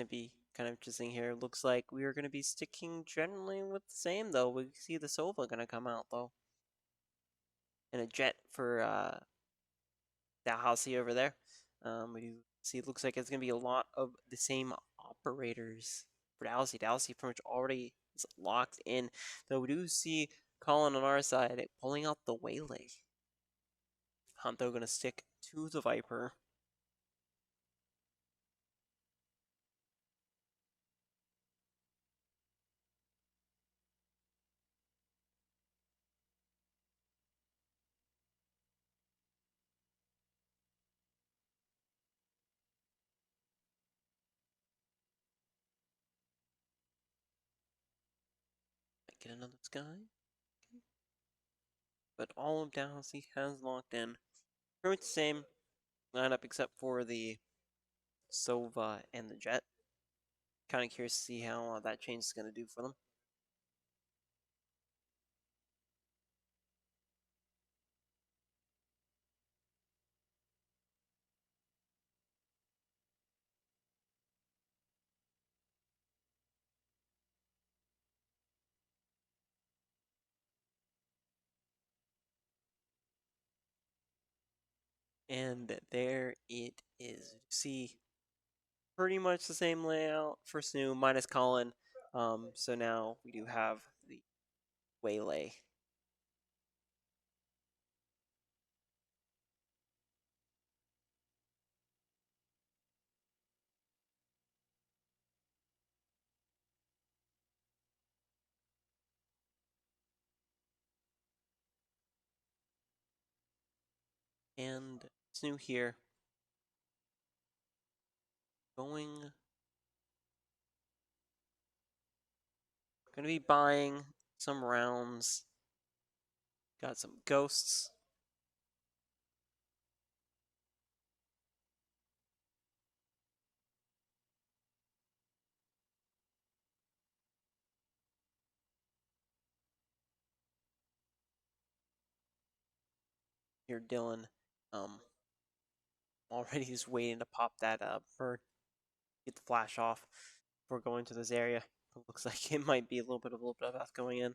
be kind of interesting here. Looks like we are gonna be sticking generally with the same though. We see the Sova gonna come out though, and a jet for Dalhousie over there. We do see it looks like it's gonna be a lot of the same operators for Dalhousie. Dalhousie pretty much already is locked in, though we do see Colin on our side pulling out the Waylay. Hunt though gonna stick to the Viper. Get another sky. But all of Dalhousie has locked in. Pretty much the same lineup except for the Sova and the Jet. Kind of curious to see how that change is going to do for them. And there it is. You see pretty much the same layout for SNHU minus Colin. So now we do have the Waylay. And SNHU here going to be buying some rounds. Got some ghosts. Here, Dylan. Already just waiting to pop that bird. Get the flash off before going to this area. It looks like it might be a little bit of us going in.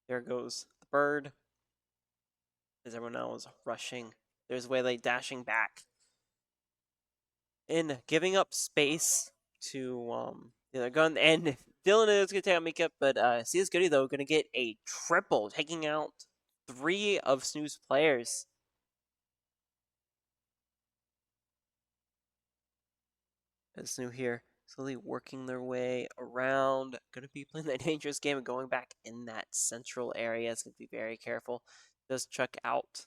There goes the bird. As everyone else rushing. There's Waylay dashing back. And giving up space to the other gun. And Dylan is gonna take out makeup, but CS Goody though gonna get a triple, taking out 3 of SNHU's players. As SNHU here slowly working their way around. Gonna be playing that dangerous game and going back in that central area. It's gonna be very careful. Does chuck out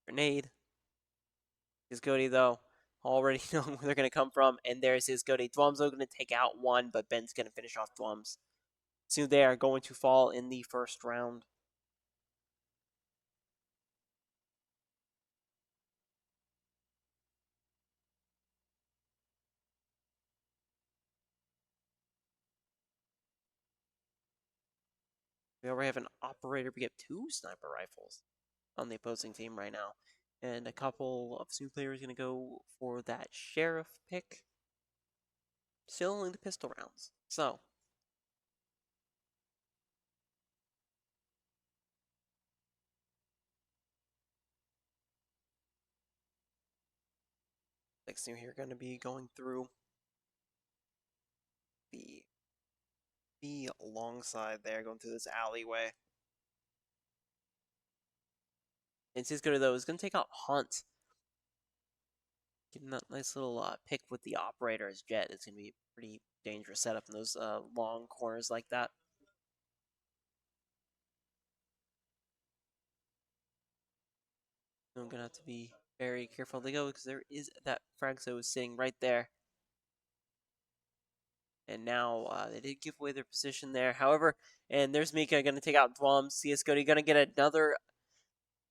grenade. His Goody though already knowing where they're gonna come from, and there's his Goody. Dwum's gonna take out one, but Ben's gonna finish off Dwum's. So they are going to fall in the first round. We already have an operator. We have 2 sniper rifles on the opposing team right now. And a couple of SNHU players going to go for that sheriff pick. Still only the pistol rounds. So, next team here going to be going through the long side there, going through this alleyway. And Cisco though is going to take out Hunt. Getting that nice little pick with the operator's jet. It's going to be a pretty dangerous setup in those long corners like that. I'm going to have to be very careful to go because there is that Fragso sitting right there. And now they did give away their position there. However, and there's Mika going to take out Dwum. CS Cody going to get another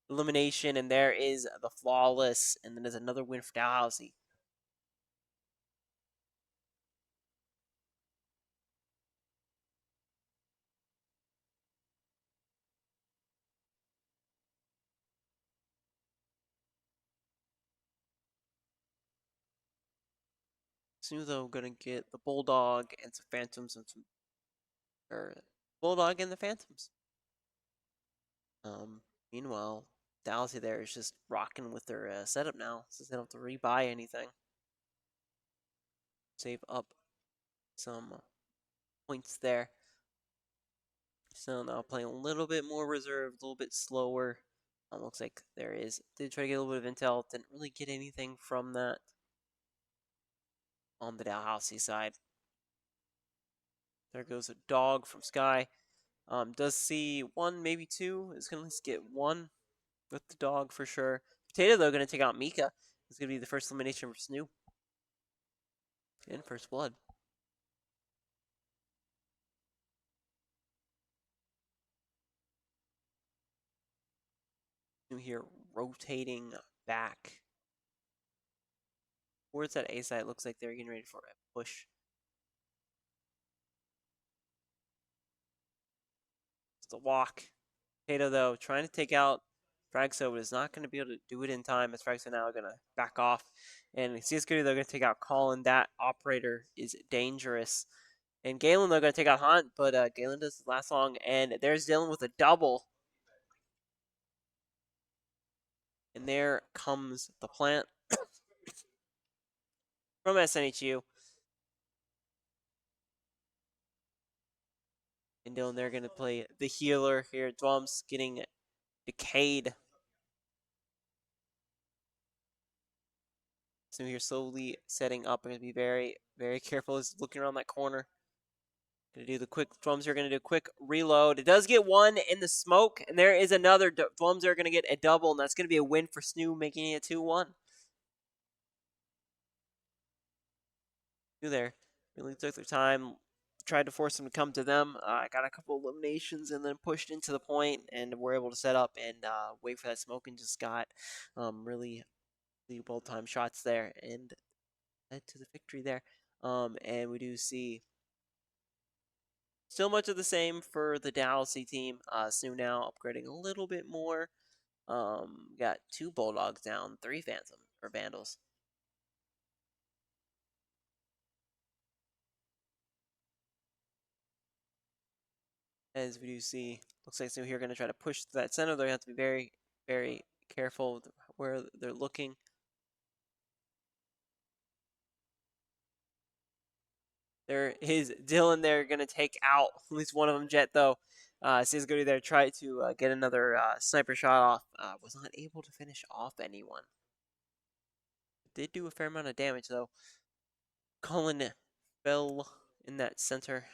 elimination, and there is the flawless. And then there's another win for Dalhousie. SNHU though gonna get the Bulldog and some Phantoms and some or Bulldog and the Phantoms. Meanwhile, Dalhousie there is just rocking with their setup now, since they don't have to rebuy anything. Save up some points there. So now playing a little bit more reserved, a little bit slower. Looks like there is. Did try to get a little bit of intel, didn't really get anything from that on the Dalhousie side. There goes a dog from Sky. Does see one, maybe two. Is going to at least get one with the dog for sure. Potato, though, going to take out Mika. It's going to be the first elimination for SNHU. In first blood. SNHU here rotating back. Towards that A side, it looks like they're getting ready for a push. It's a walk. Potato, though, trying to take out Fragso, but is not going to be able to do it in time, as Fragso now going to back off. And CS Goody, they're going to take out Colin. That operator is dangerous. And Galen, they're going to take out Hunt, but Galen doesn't last long. And there's Dylan with a double. And there comes the plant from SNHU. And Dylan, they're going to play the healer here. Dwum's getting decayed. So here slowly setting up. I'm going to be very, very careful as looking around that corner. Going to do the quick. Dwums are going to do a quick reload. It does get one in the smoke, and there is another. Dwums are going to get a double, and that's going to be a win for SNHU, making it 2-1. There really took their time, tried to force them to come to them. Got a couple eliminations and then pushed into the point, and were able to set up and wait for that smoke, and just got really well-timed shots there and led to the victory there. And we do see still much of the same for the Dalhousie team. SNHU now upgrading a little bit more. Got 2 Bulldogs down, 3 Phantom or Vandals. As we do see, looks like SNHU here going to try to push to that center. They have to be very, very careful with where they're looking. There is Dylan there going to take out at least one of them. Jet, though, sees Goody there try to get another sniper shot off. Was not able to finish off anyone. Did do a fair amount of damage, though. Colin fell in that center.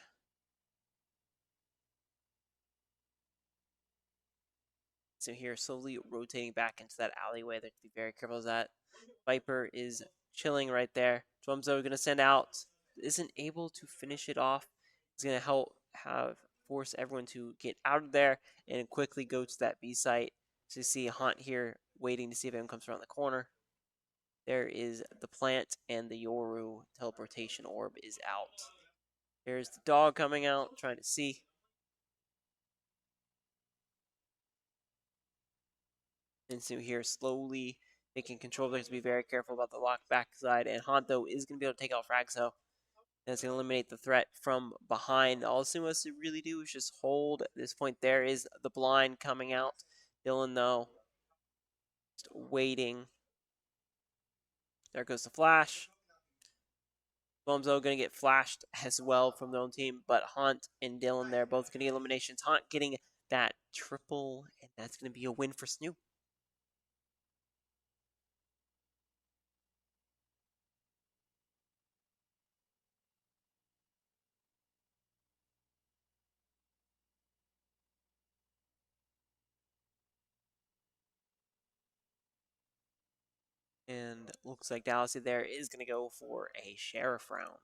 So here, slowly rotating back into that alleyway. They have to be very careful of that. Viper is chilling right there. Dwumzo going to send out. Isn't able to finish it off. He's going to help force everyone to get out of there and quickly go to that B site. So you see Hunt here waiting to see if anyone comes around the corner. There is the plant, and the Yoru teleportation orb is out. There's the dog coming out, trying to see. And so here, slowly taking control. They have to be very careful about the lock backside. And Honto is going to be able to take out Fragso. That's going to eliminate the threat from behind. All SNHU has to really do is just hold at this point. There is the blind coming out. Dylan, though, just waiting. There goes the flash. Blumzo going to get flashed as well from their own team. But Hunt and Dylan there both going to get eliminations. Hunt getting that triple, and that's going to be a win for SNHU. And looks like Dalhousie there is going to go for a sheriff round.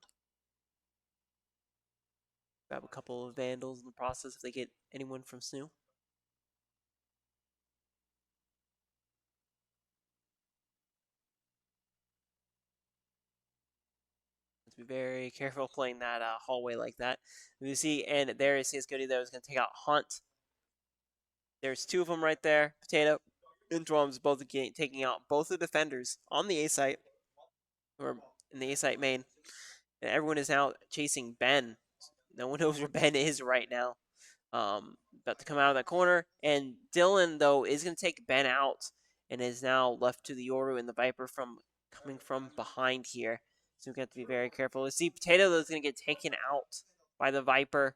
Grab a couple of Vandals in the process if they get anyone from SNHU. To be very careful playing that hallway like that. You see, and there is CS Goody there is going to take out Hunt. There's 2 of them right there. Potato and Drums both taking out both the defenders on the A site. Or in the A-site main. And everyone is now chasing Ben. No one knows where Ben is right now. About to come out of that corner. And Dylan, though, is going to take Ben out and is now left to the Yoru and the Viper from coming from behind here. So we have to be very careful. We see Potato, though, is going to get taken out by the Viper.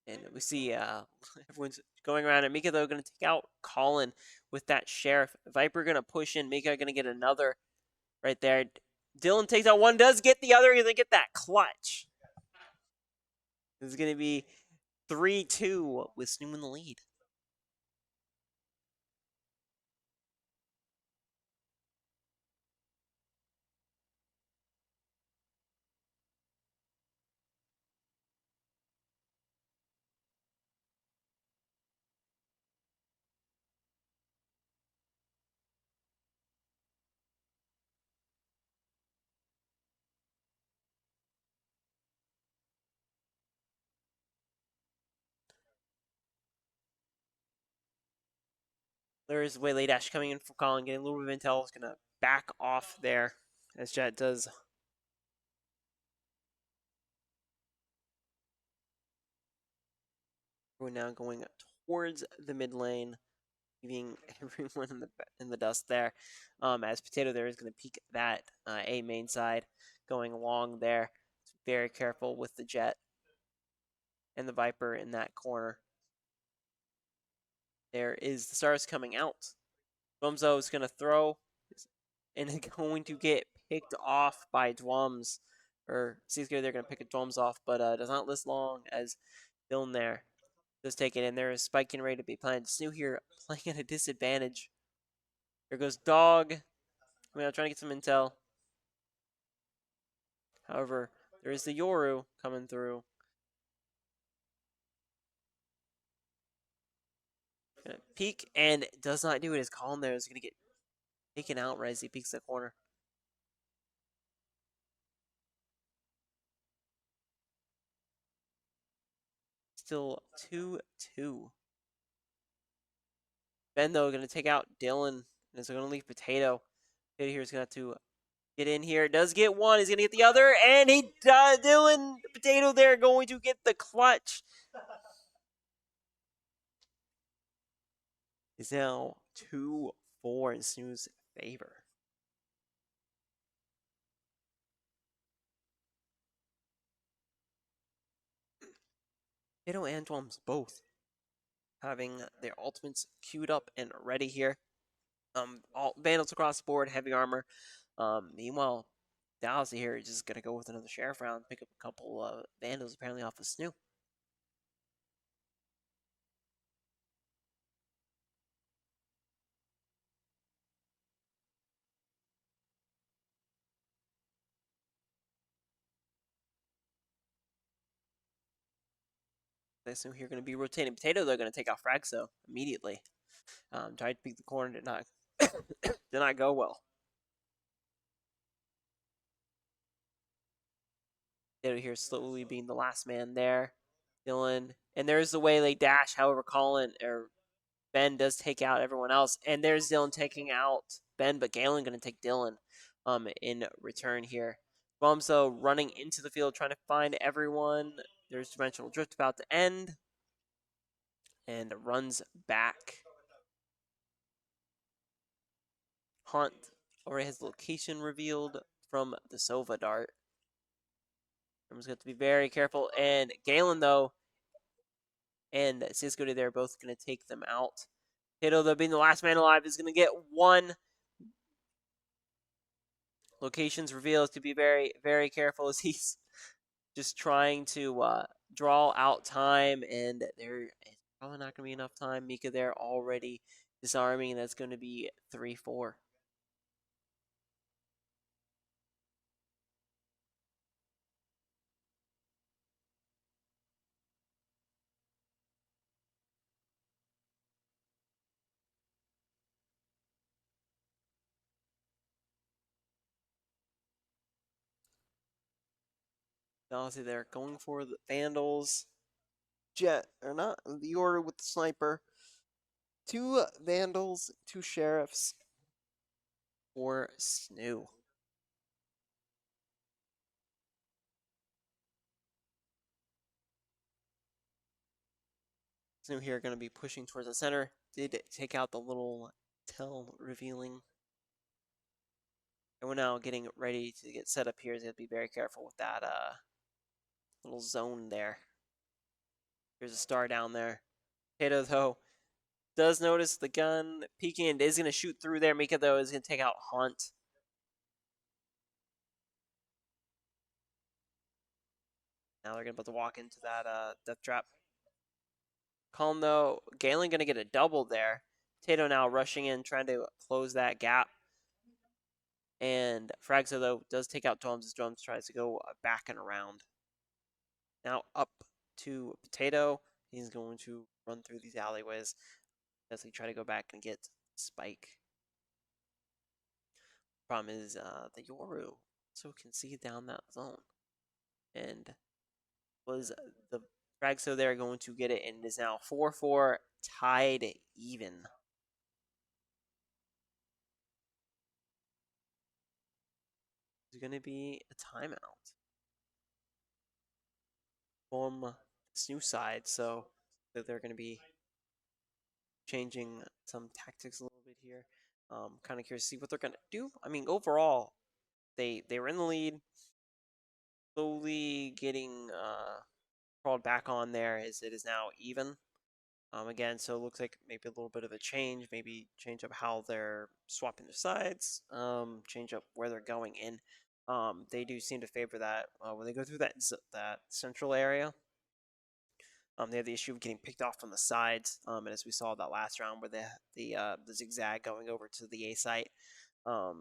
And we see everyone's going around. And Mika, though, going to take out Colin with that Sheriff. Viper going to push in. Mika going to get another right there. Dylan takes out one, does get the other. He's going to get that clutch. This is going to be 3-2 with SNHU in the lead. There is Waylay Dash coming in from Colin, getting a little bit of intel. Is going to back off there as Jet does. We're now going towards the mid lane, leaving everyone in the dust there. As Potato there is going to peek that A main side, going along there. Very careful with the Jet and the Viper in that corner. There is the Stars coming out. Bumzo is going to throw and going to get picked off by Dwums. Or Seascape, they're going to pick a Dwums off, but does not last long as Dylan there does take it in. There is Spike getting ready to be planted. SNHU here playing at a disadvantage. There goes Dog. I mean, I'm trying to get some intel. However, there is the Yoru coming through. Gonna peek and does not do it. His Colin there is going to get taken out right as he peeks the corner. Still 2-2. Ben, though, going to take out Dylan. And is going to leave Potato. Potato here is going to have to get in here. Does get one. He's going to get the other. And he does. Dylan, Potato there going to get the clutch. Is now 2-4 in SNHU's favor. Potato and Dwums both having their ultimates queued up and ready here. All Vandals across the board, heavy armor. Meanwhile, Dalhousie here is just going to go with another Sheriff round, pick up a couple Vandals apparently off of SNHU. SNHU here going to be rotating Potato. They're going to take out Fragso immediately. Tried to peek the corner, did not did not go well. Potato here slowly being the last man there. Dylan, and there's the Waylay Dash. However, Colin or Ben does take out everyone else, and there's Dylan taking out Ben, but Galen going to take Dylan in return here. Bumso running into the field trying to find everyone. There's Dimensional Drift about to end, and runs back. Hunt already has location revealed from the Sova dart. Everyone's got to be very careful, and Galen, though, and Cisco, they're both going to take them out. Potato, though, being the last man alive, is going to get one. Locations revealed to be very, very careful as he's just trying to draw out time, and there is probably not going to be enough time. Mika there already disarming, and that's going to be 3-4. Dalhousie there going for the Vandals. Jet, or not, the order with the sniper. Two vandals, two sheriffs for SNHU. SNHU here going to be pushing towards the center. Did take out the little tell revealing. And we're now getting ready to get set up here. So you have to be very careful with that little zone there. There's a star down there. Tato, though, does notice the gun peeking and is going to shoot through there. Mika, though, is going to take out Haunt. Now they're going to about to walk into that death trap. Colin, though, Galen going to get a double there. Tato now rushing in, trying to close that gap. And Fragza, though, does take out Drums as Drums tries to go back and around. Now up to Potato. He's going to run through these alleyways as he try to go back and get Spike. Problem is the Yoru so can see down that zone. And was the Fragso there going to get it, and it is now 4-4 tied even. There's going to be a timeout from this new side, so they're going to be changing some tactics a little bit here. Kind of curious to see what they're going to do. I mean, overall, they were in the lead, slowly getting crawled back on there as it is now even. Again, so it looks like maybe a little bit of a change, maybe change up how they're swapping their sides, change up where they're going in. They do seem to favor that when they go through that central area. They have the issue of getting picked off from the sides, and as we saw that last round where the zigzag going over to the A site, a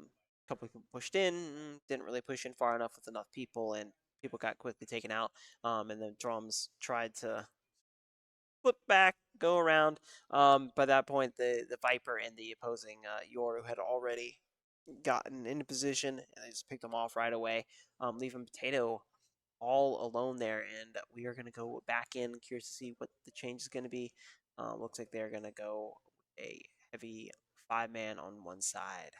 couple of people pushed in, didn't really push in far enough with enough people, and people got quickly taken out. And then Drums tried to flip back, go around. By that point, the Viper and the opposing Yoru had already gotten into position, and they just picked them off right away, leaving Potato all alone there. And we are going to go back in. Curious to see what the change is going to be. Looks like they're going to go a heavy 5-man on one side.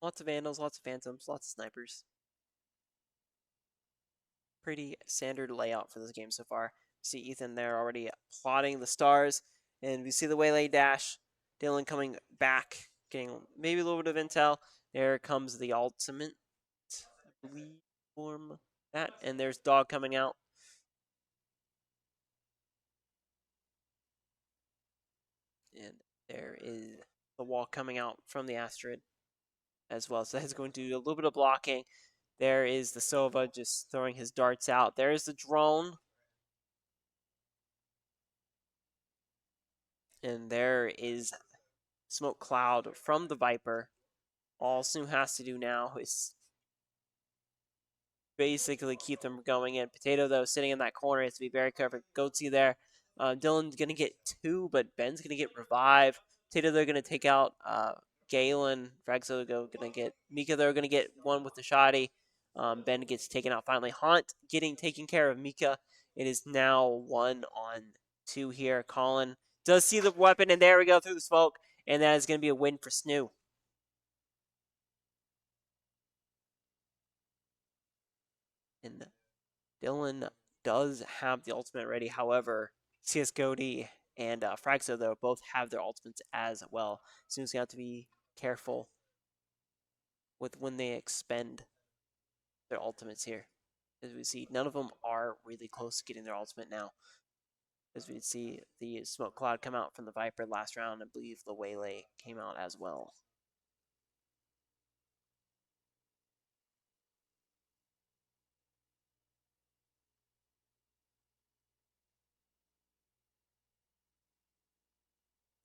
Lots of Vandals, lots of Phantoms, lots of Snipers. Pretty standard layout for this game so far. See Ethan there already plotting the stars, and we see the waylay dash. Dylan coming back, getting maybe a little bit of intel. There comes the ultimate, I believe, form that, and there's Dog coming out. And there is the wall coming out from the Astrid as well. So that's going to do a little bit of blocking. There is the Sova just throwing his darts out. There is the drone. And there is smoke cloud from the Viper. All SNHU has to do now is basically keep them going in. Potato, though, sitting in that corner, has to be very careful. Goatsy there. Dylan's going to get 2, but Ben's going to get revived. Potato, they're going to take out Galen. Fragso, going to get Mika, they're going to get 1 with the shoddy. Ben gets taken out finally. Haunt getting taken care of Mika. It is now 1-on-2 here. Colin does see the weapon, and there we go through the smoke. And that is going to be a win for SNHU. And Dylan does have the ultimate ready. However, CS Cody and Fragso, though, both have their ultimates as well. So you have to be careful with when they expend their ultimates here. As we see, none of them are really close to getting their ultimate now. As we see the smoke cloud come out from the Viper last round, I believe the Waylay came out as well.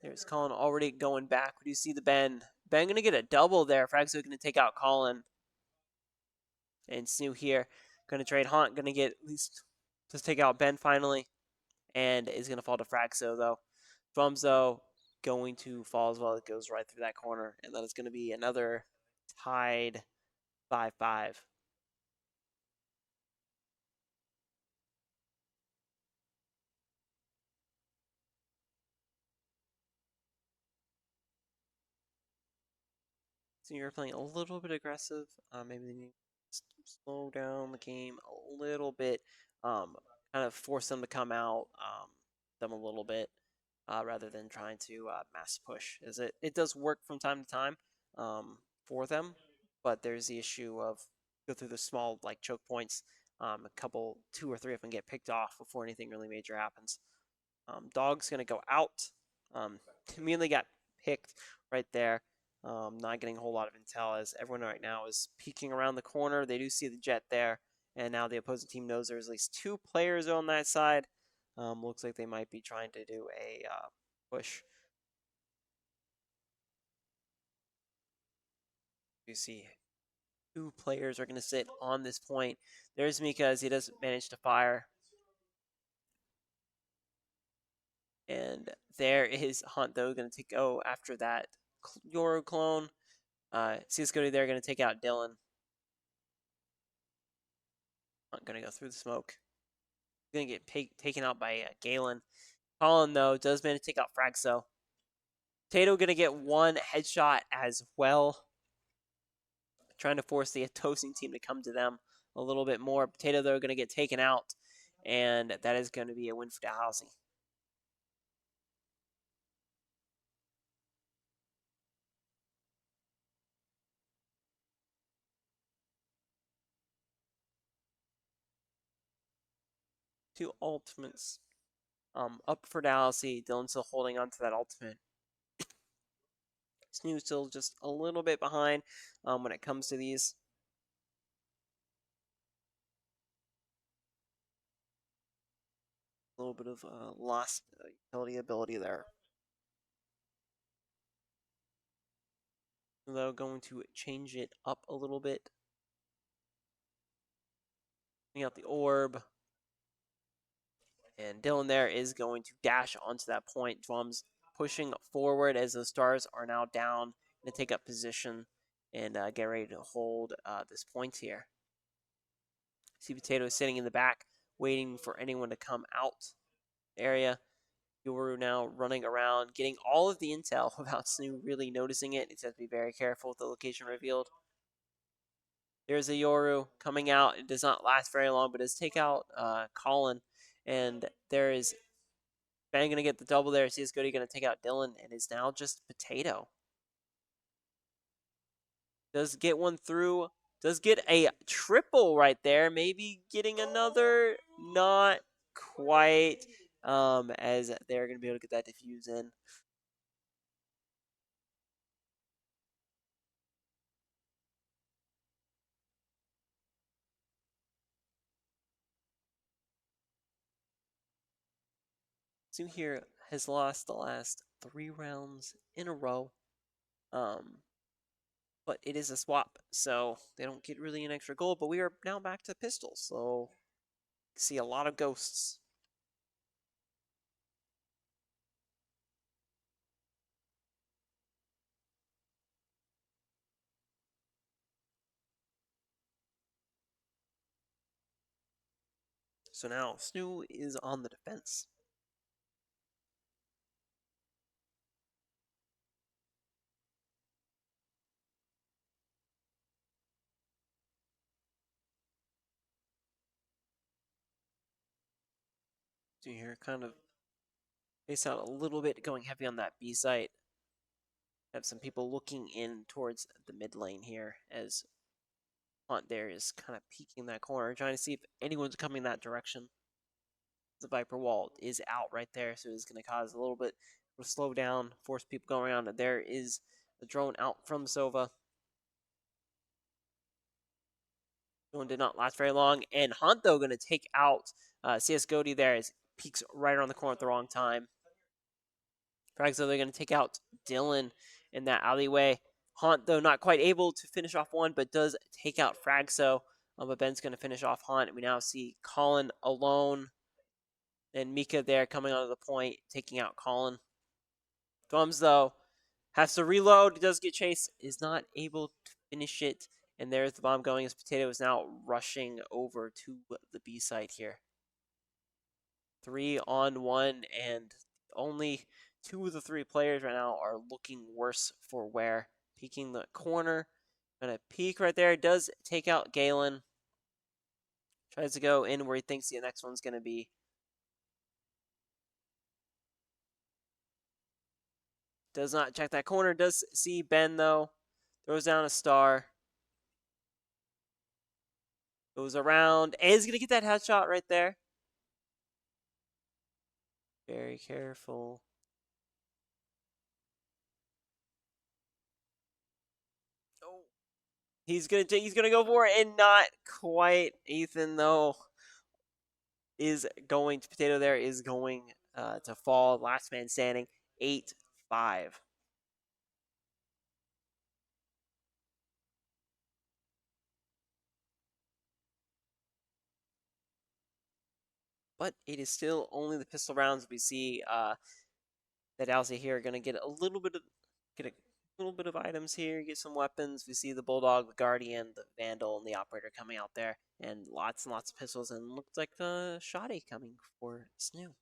There's Colin already going back. Do you see the Ben? Ben going to get a double there. Fragso going to take out Colin. And SNHU here going to trade Haunt. Going to get at least just take out Ben finally. And is going to fall to Fragso, though. Drums, though, going to fall as well. It goes right through that corner. And then it's going to be another tied 5-5. So you're playing a little bit aggressive. Maybe they need to slow down the game a little bit. Um, kind of force them to come out them a little bit rather than trying to mass push. As it does work from time to time for them, but there's the issue of go through the small like choke points. A couple, two or three of them get picked off before anything really major happens. Dog's gonna go out. Immediately got picked right there. Not getting a whole lot of intel as everyone right now is peeking around the corner. They do see the jet there, and now the opposing team knows there's at least two players on that side. Looks like they might be trying to do a push. You see, two players are going to sit on this point. There's Mika as he doesn't manage to fire. And there is Hunt, though, going to go after that Yoru clone. CSGO, they're going to take out Dylan. Hunt going to go through the smoke. Going to get taken out by Galen. Colin, though, does manage to take out Fragso. Tato going to get one headshot as well. Trying to force the opposing team to come to them a little bit more. Potato, though, going to get taken out. And that is going to be a win for Dalhousie. Two ultimates up for Dalhousie. Dylan still holding on to that ultimate. SNHU still just a little bit behind when it comes to these. A little bit of lost utility ability there. Though going to change it up a little bit. Bring out the orb. And Dylan there is going to dash onto that point. Drums pushing forward as the stars are now down to take up position and get ready to hold this point here. See Potato is sitting in the back, waiting for anyone to come out area. Yoru now running around, getting all of the intel without SNHU really noticing it. It has to be very careful with the location revealed. There's a Yoru coming out. It does not last very long, but does take out Colin. And there is Bang gonna get the double there. CSGO gonna take out Dylan, and it's now just Potato. Does get one through. Does get a triple right there. Maybe getting another. Not quite. As they're gonna be able to get that defuse in. So here has lost the last 3 rounds in a row. But it is a swap, so they don't get really an extra goal. But we are now back to pistols, so see a lot of ghosts. So now SNHU is on the defense. So here kind of face out a little bit, going heavy on that B site. Have some people looking in towards the mid lane here as Hunt there is kind of peeking that corner, trying to see if anyone's coming that direction. The Viper wall is out right there, so it's going to cause a little bit of a slow down, force people going around. There is a drone out from Sova. One did not last very long, and Hunt though going to take out CSGO there as peeks right around the corner at the wrong time. Fragso, they're going to take out Dylan in that alleyway. Hunt, though, not quite able to finish off one, but does take out Fragso. But Ben's going to finish off Hunt. We now see Colin alone. And Mika there coming onto the point, taking out Colin. Thumbs, though, has to reload. Does get chased. Is not able to finish it. And there's the bomb going as Potato is now rushing over to the B site here. 3-on-1, and only 2 of the 3 players right now are looking worse for wear. peeking the corner. Gonna peek right there. Does take out Galen. Tries to go in where he thinks the next one's gonna be. Does not check that corner. Does see Ben though. Throws down a star. Goes around. And is gonna get that headshot right there. Very careful. Oh. He's gonna go for it and not quite. Ethan though is going to Potato there is going to fall. Last man standing. 8-5. But it is still only the pistol rounds. We see that Dalhousie here are gonna get a little bit of items here, get some weapons. We see the Bulldog, the Guardian, the Vandal, and the Operator coming out there, and lots of pistols, and looks like a Shoddy coming for SNHU.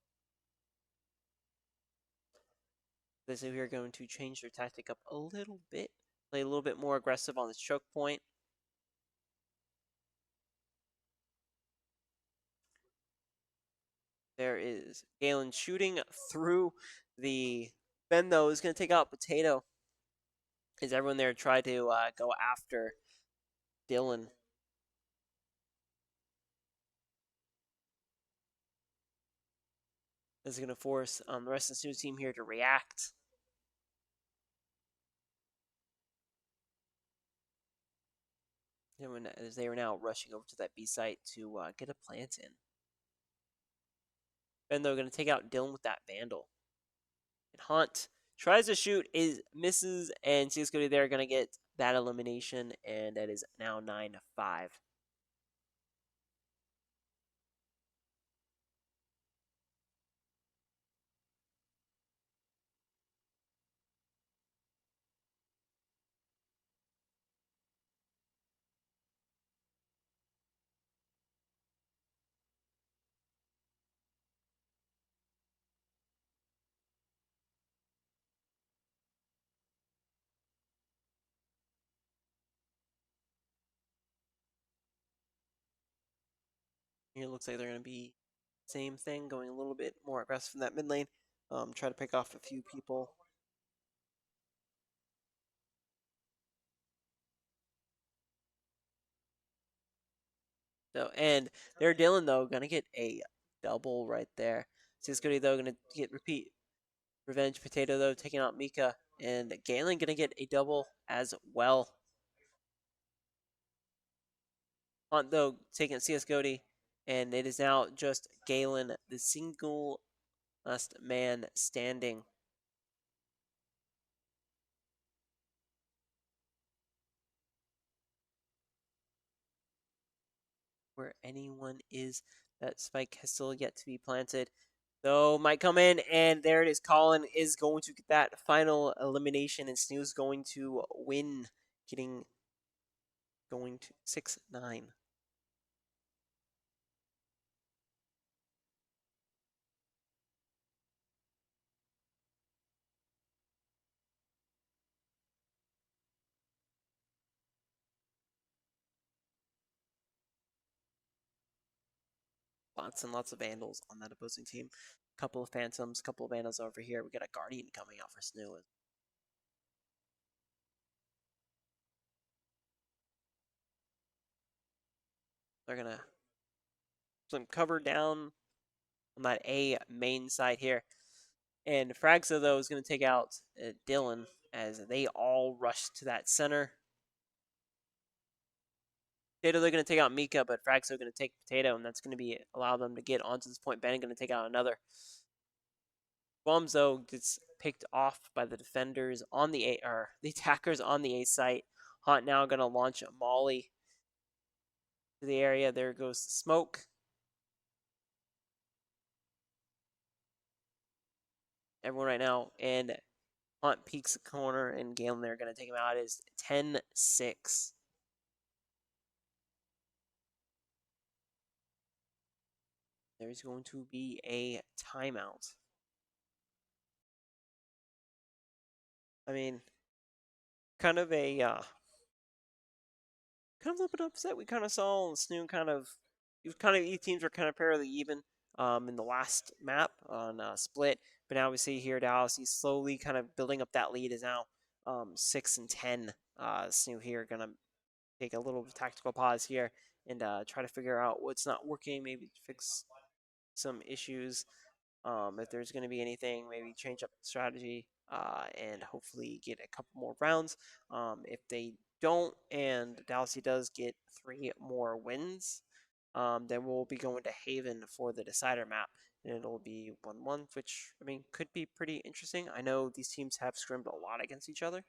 This we are going to change their tactic up a little bit, play a little bit more aggressive on the choke point. There is Galen shooting through the Ben though is going to take out Potato. Is everyone there try to go after Dylan? This is going to force the rest of the SNHU team here to react. As they are now rushing over to that B site to get a plant in. And they're going to take out Dylan with that Vandal. And Hunt tries to shoot, misses, and CSGO there going to get that elimination, and that is now 9-5. Here it looks like they're going to be same thing, going a little bit more aggressive in that mid lane. Try to pick off a few people. So, and they're Dylan though gonna get a double right there. CSGO though gonna get repeat revenge. Potato though taking out Mika, and Galen gonna get a double as well. Hunt though taking CSGO, and it is now just Galen, the single last man standing. Where anyone is, that spike has still yet to be planted. Though might come in, and there it is. Colin is going to get that final elimination, and SNHU's going to win, going to 6-9. Lots and lots of Vandals on that opposing team. Couple of Phantoms, couple of Vandals over here. We got a Guardian coming out for SNHU. They're gonna some cover down on that A main side here. And Fragza, though, is going to take out Dylan as they all rush to that center. Potato, they're going to take out Mika, but Fragza going to take Potato, and that's going to allow them to get onto this point. Ben going to take out another. Bombs, though, gets picked off by the defenders on the A, or the attackers on the A site. Hunt now going to launch a Molly to the area. There goes the smoke. Everyone right now, and Hunt peeks the corner, and Galen they're going to take him out. It is 10-6. There's going to be a timeout. I mean, kind of a little bit upset. We kind of saw SNHU these teams were kind of fairly even in the last map on split, but now we see here Dalhousie slowly kind of building up that lead is now 6 and 10. SNHU here gonna take a little tactical pause here and try to figure out what's not working, maybe fix some issues. If there's going to be anything, maybe change up the strategy and hopefully get a couple more rounds. If they don't and Dalhousie does get 3 more wins, then we'll be going to Haven for the decider map. And it'll be 1-1, which, I mean, could be pretty interesting. I know these teams have scrimmed a lot against each other.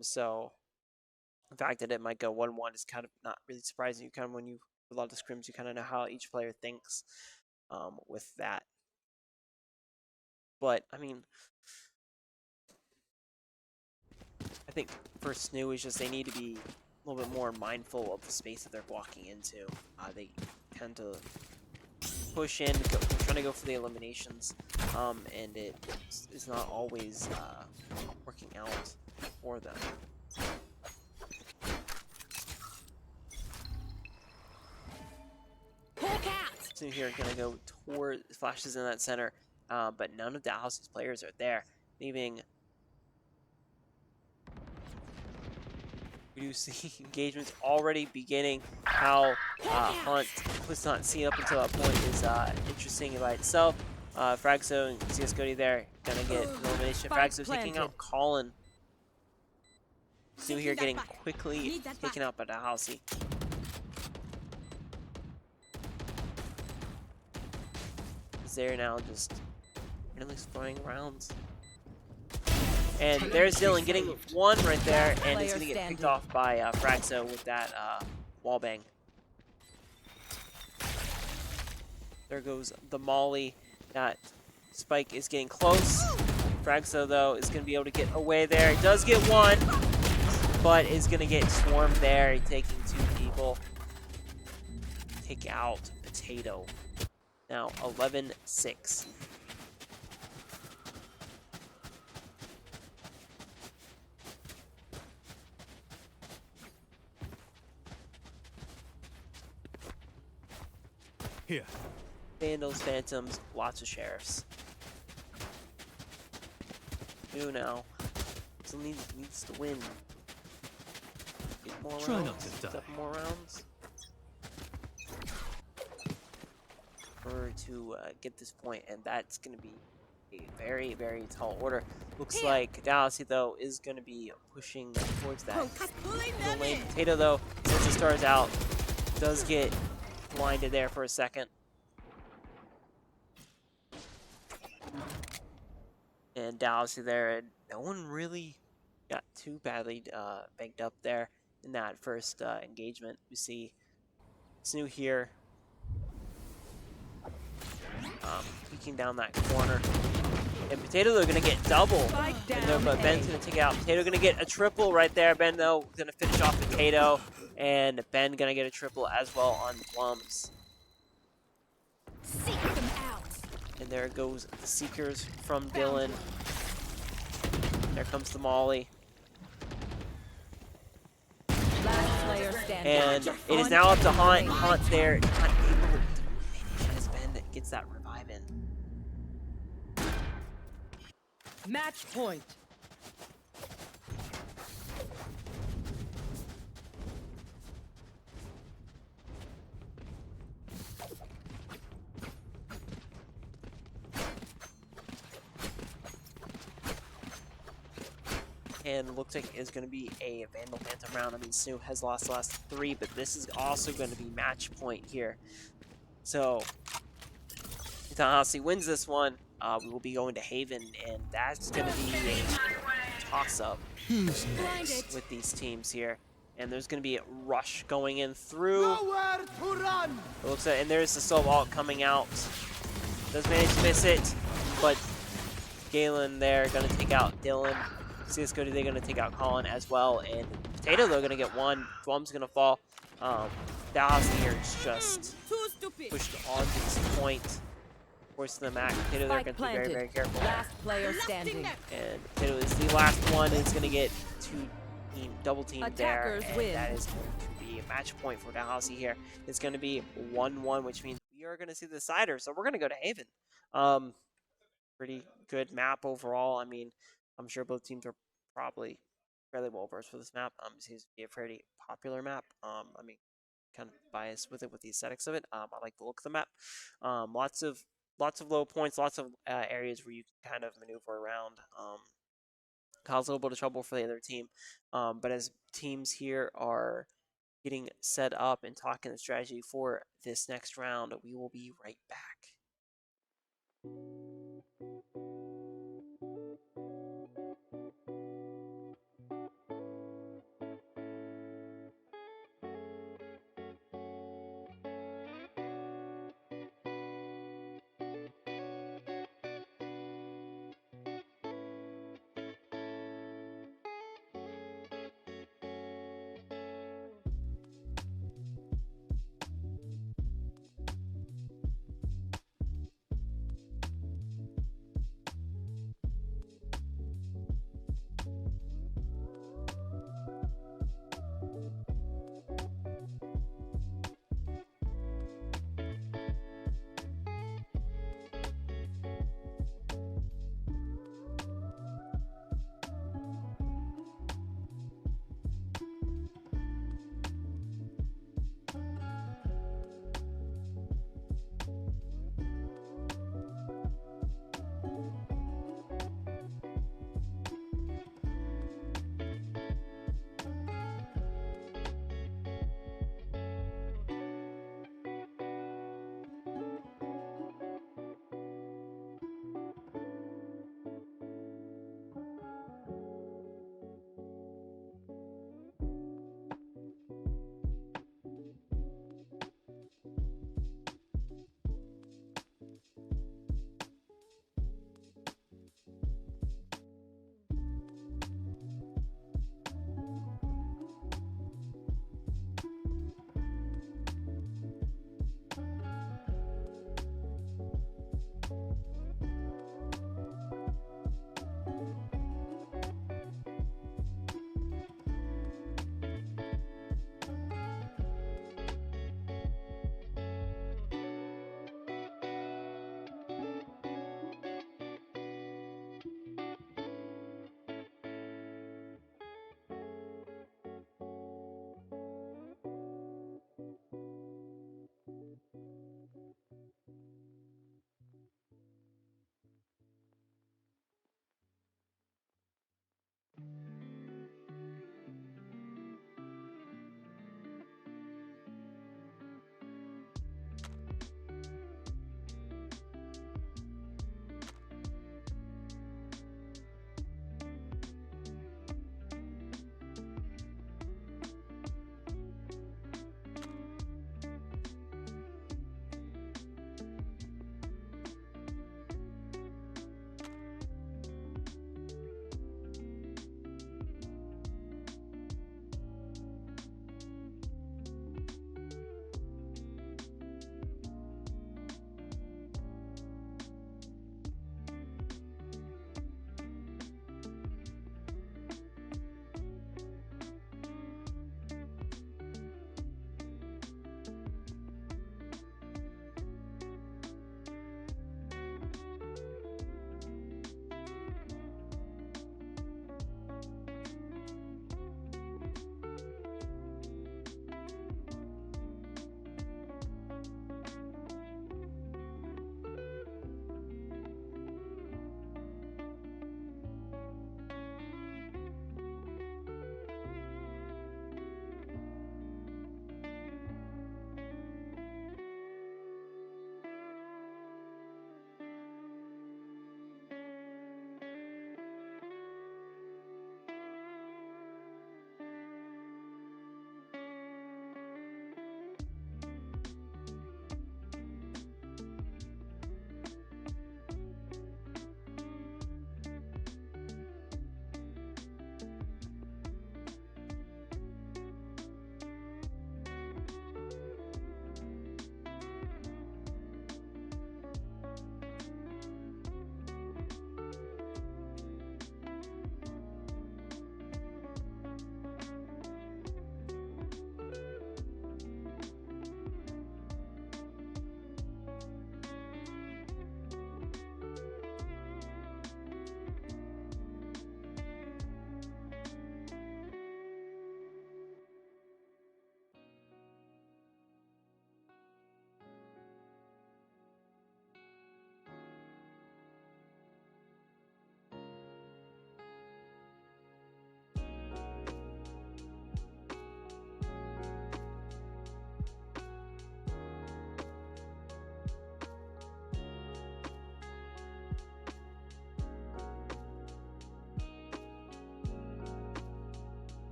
So the fact that it might go 1-1 is kind of not really surprising. You kind of, when you a lot of the scrims, you kind of know how each player thinks with that. But, I mean, I think for SNHU is just they need to be a little bit more mindful of the space that they're walking into. They tend to push in, trying to go for the eliminations, and it is not always working out for them. SNHU here gonna go toward flashes in that center, but none of Dalhousie's players are there, leaving. We do see engagements already beginning. How Hunt was not seen up until that point is interesting by itself. Fragso and CS:GO there gonna get an elimination. Fragso taking out Colin. SNHU here getting quickly taken out by Dalhousie. They're now just randomly throwing rounds. And there's Dylan getting 1 right there, and he's going to get picked off by Fragso with that wall bang. There goes the molly. That spike is getting close. Fragso, though, is going to be able to get away there. He does get 1, but is going to get swarmed there. He's taking 2 people. Take out Potato. Now 11-6.
Here.
Vandals, Phantoms, lots of Sheriffs. SNHU now still needs to win. Get more
Try
rounds.
not to die.
7 more rounds. To get this point, and that's going to be a very, very tall order. Looks like Dalhousie, though, is going to be pushing towards that lane. Potato, though, since the star's out, does get blinded there for a second. And Dalhousie there, and no one really got too badly banked up there in that first engagement. We see SNHU here peeking down that corner. And Potato, they're going to get double. But Ben's going to take it out. Potato going to get a triple right there. Ben, though, going to finish off Potato. And Ben going to get a triple as well on Plums.
Seek them out.
And there goes the Seekers from Dylan. There comes the Molly.
Last player standing.
And it is now up to Hunt. Hunt there. Not able to finish as Ben gets that revive in.
Match point.
And looks like it's going to be a Vandal Phantom round. I mean, SNHU has lost the last 3, but this is also going to be match point here. So, if Dalhousie wins this one, we will be going to Haven, and that's going to be a toss-up with these teams here. And there's going to be a rush going in through.
Nowhere to run.
It looks like, and there's the Soul Vault coming out. Does manage to miss it, but Galen there going to take out Dylan. CS:GO, they're going to take out Colin as well, and Potato, they're going to get 1. Dwum's going to fall. Dalhousie here is just pushed on to this point. Forcing the Mac. Potato, they're going to be very, very careful.
Last player standing.
And Potato is the last one. It's going to get 2 double team there,
Attackers
and
win.
that is going to be a match point for Dalhousie here. It's going to be 1-1, which means we are going to see the decider. So we're going to go to Haven. Pretty good map overall. I mean, I'm sure both teams are probably fairly well versed for this map. It seems to be a pretty popular map. I mean, kind of biased with it with the aesthetics of it. I like the look of the map. Lots of low points, lots of areas where you can kind of maneuver around. Cause a little bit of trouble for the other team. But as teams here are getting set up and talking the strategy for this next round, we will be right back.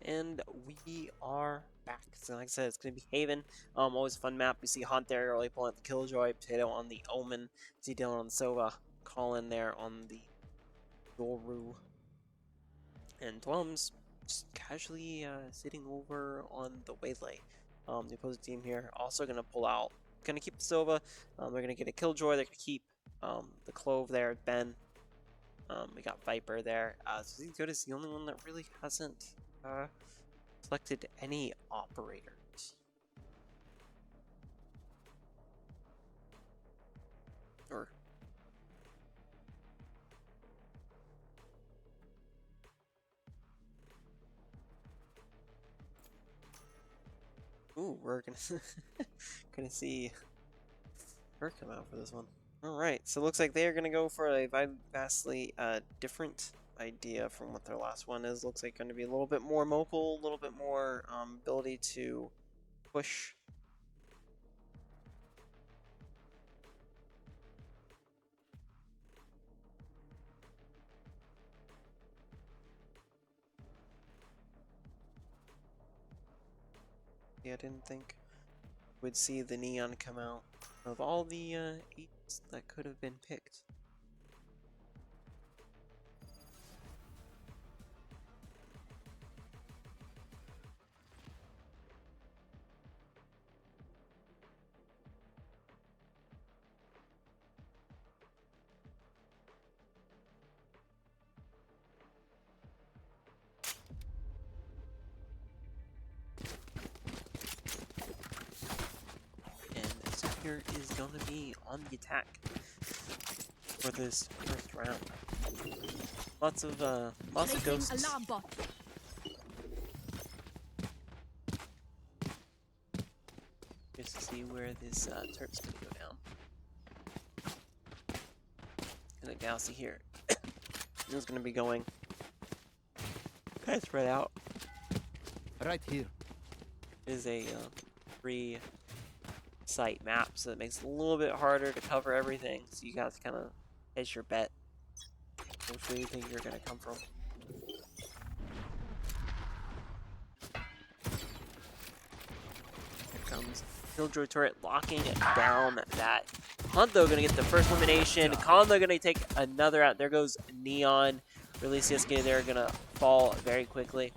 and we are back. So like I said, it's going to be Haven. Always a fun map. We see Hunt there early pulling out the Killjoy, Potato on the Omen, see Dylan on the Sova, Colin there on the Yoru, and Dwums just casually sitting over on the Waylay. The opposing team here also going to pull out, going to keep the Sova. They're going to get a Killjoy. They're going to keep the Clove there, Ben. We got Viper there. So Good is the only one that really hasn't selected any operators. Or ooh, we're gonna gonna see her come out for this one. All right, so it looks like they are gonna go for a vastly different idea from what their last one is. Looks like going to be a little bit more mobile, a little bit more ability to push. Yeah, I didn't think we'd see the Neon come out of all the 8s that could have been picked. Here is going to be on the attack for this first round. Lots of ghosts.
Alarm bot.
Just to see where this turret's going to go down. And a Dalhousie here. It's going to be going kind of spread out.
Right here.
It is a free site map, so it makes it a little bit harder to cover everything. So you guys kind of hedge your bet which way you think you're going to come from. Here comes Killjoy turret locking down that Hunt, though, going to get the first elimination. Colin, though, going to take another out. There goes Neon. Really, CSK there going to fall very quickly.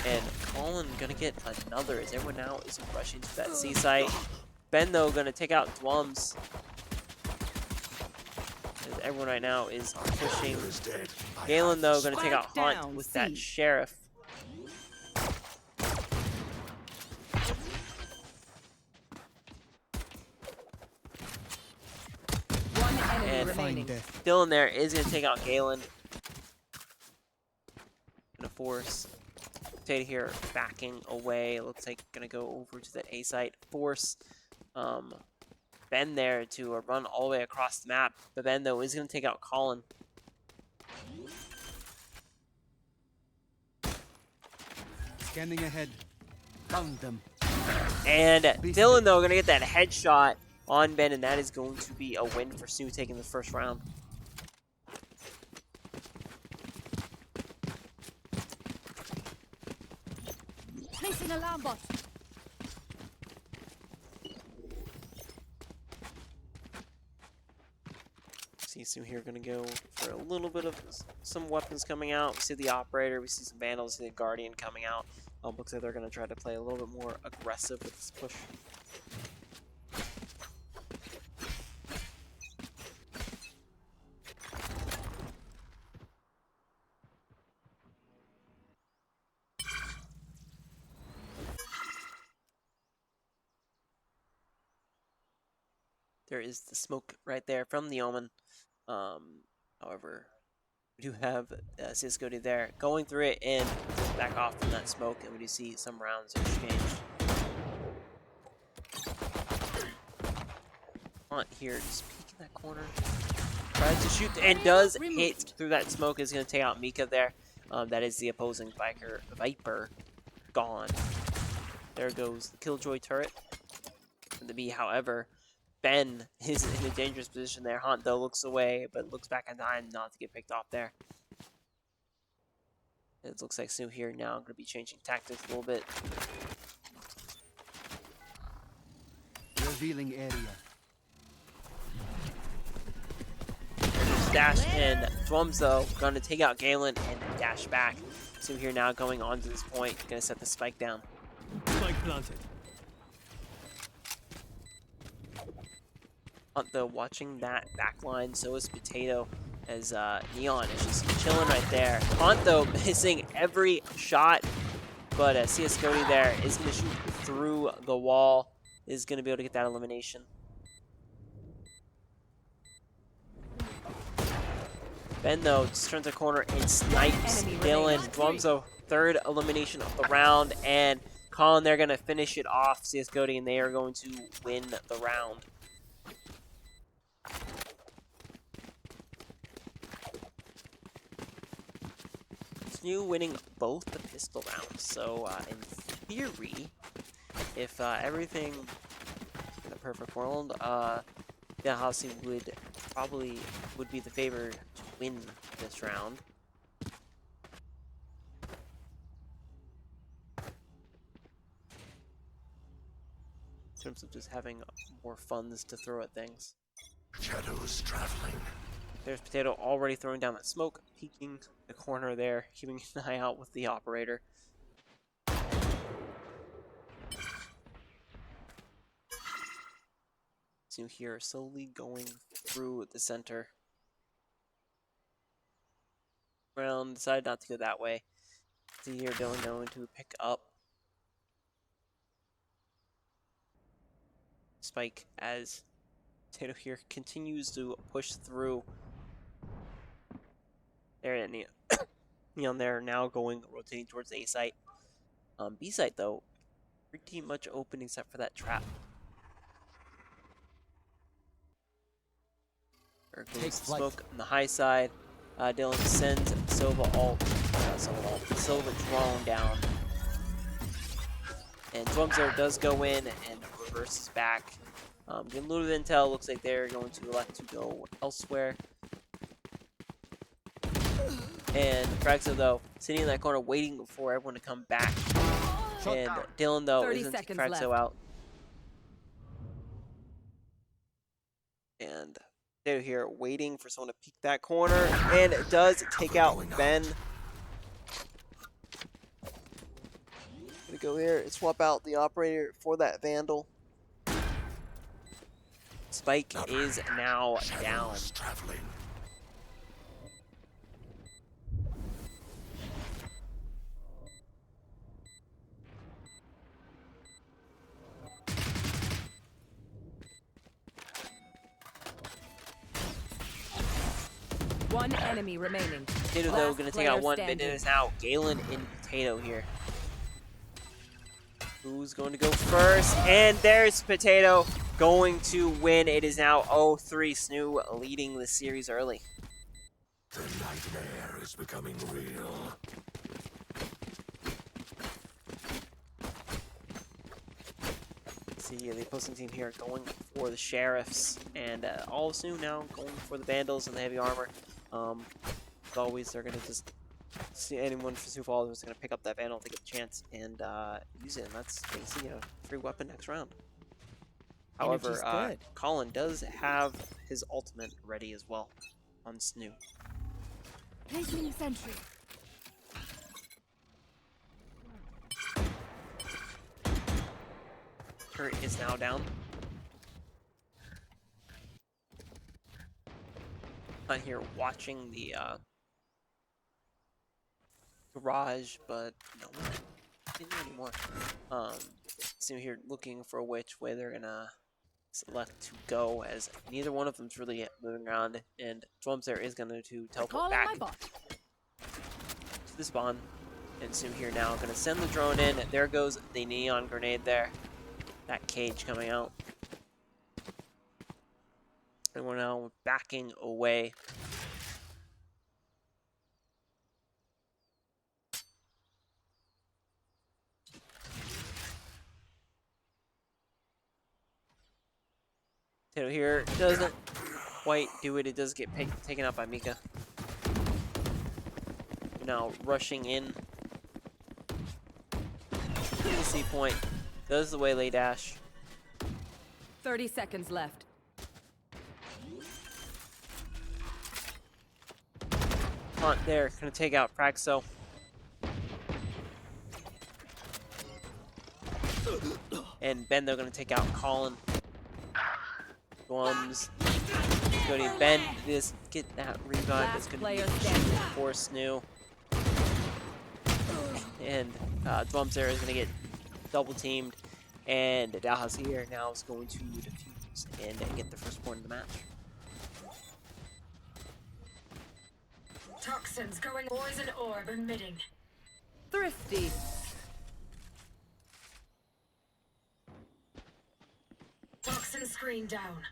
And Colin going to get another as everyone now is rushing to that C site. Ben, though, going to take out Dwums. As everyone right now is pushing. Galen, though, going to take out Hunt with that Sheriff.
Remaining.
Dylan there is going to take out Galen. Going to force Potato here backing away. Looks like going to go over to that A site. Force Ben there to run all the way across the map. But Ben, though, is going to take out Colin.
Scanning ahead. Found them.
And Dylan, though, going to get that headshot on Ben, and that is going to be a win for SNHU taking the first round.
Placing alarm bot.
See SNHU here going to go for a little bit of some weapons coming out. We see the Operator, we see some Vandals, we see the Guardian coming out. Looks like they're going to try to play a little bit more aggressive with this push. There is the smoke right there from the Omen. However, we do have Cisco there going through it and just back off from that smoke, and we do see some rounds exchanged. Hunt here, just peeking that corner. Tries to shoot and does hit through that smoke. Is going to take out Mika there. That is the opposing Viper gone. There goes the Killjoy turret. And the B, however, Ben is in a dangerous position there. Hunt, though, looks away, but looks back in time not to get picked off there. It looks like SNHU here now going to be changing tactics a little bit.
Revealing area.
Dash and Drums though going to take out Galen and dash back. SNHU here now going on to this point, going to set the spike down.
Spike planted.
Hunt though watching that back line, so is Potato, as Neon is just chilling right there. Hunt though missing every shot, but CS Cody there is going to shoot through the wall, is going to be able to get that elimination. Ben though just turns the corner and snipes Dylan. Drums though, third elimination of the round, and Colin they're going to finish it off CS Cody, and they are going to win the round. SNHU winning both the pistol rounds, so in theory, if everything in a perfect world, Dalhousie would be the favorite to win this round. In terms of just having more funds to throw at things.
Shadows traveling.
There's Potato already throwing down that smoke, peeking the corner there, keeping an eye out with the operator. So here, slowly going through the center. Brown decided not to go that way. See here, Dylan going to pick up Spike as Potato here continues to push through. There, and Neon there now rotating towards the A site. B site though, pretty much open except for that trap. There goes smoke on the high side. Dylan sends Silva Silva drone down. And Drumser does go in and reverses back. Getting a little bit of intel, looks like they're going to elect to go elsewhere. And Fragzo though, sitting in that corner waiting for everyone to come back. And Dylan though isn't taking Fragzo out. And they're here waiting for someone to peek that corner, and it does take out Ben. Gonna go here and swap out the operator for that Vandal. Spike is now down.
Traveling.
One enemy remaining.
Potato though gonna take out one, but it is now Galen and Potato here. Who's going to go first? And there's Potato going to win. It is now 0-3. SNHU leading the series early.
The nightmare is becoming real.
See the opposing team here going for the Sheriffs, and all of SNHU now going for the Vandals and the heavy armor. As always, they're gonna just see anyone for SNHU Falls is gonna pick up that Vandal, take a chance, and use it, and that's basically a free weapon next round. However, Colin does have his ultimate ready as well on SNHU.
Placing sentry.
Kurt is now down. I'm here watching the garage, but no one didn't anymore. So here looking for which way they're gonna select to go, as neither one of them's really moving around, and Drums there is going to teleport back to the spawn. And SNHU here now gonna send the drone in. There goes the neon grenade there. That cage coming out. And we're now backing away. Potato here doesn't quite do it. It does get taken out by Mika. now rushing in to the C point. Does the waylay dash.
30 seconds left.
Hunt there, gonna take out Praxo. And Ben, they're gonna take out Colin. Dwums. Go to Ben. Just get that revive. That's gonna be for Snoo. And Dwums there is gonna get double teamed. And Dalhousie here now is going to defuse and get the first point of the match.
Toxins going poison orb emitting.
Thrifty.
Toxin screen down.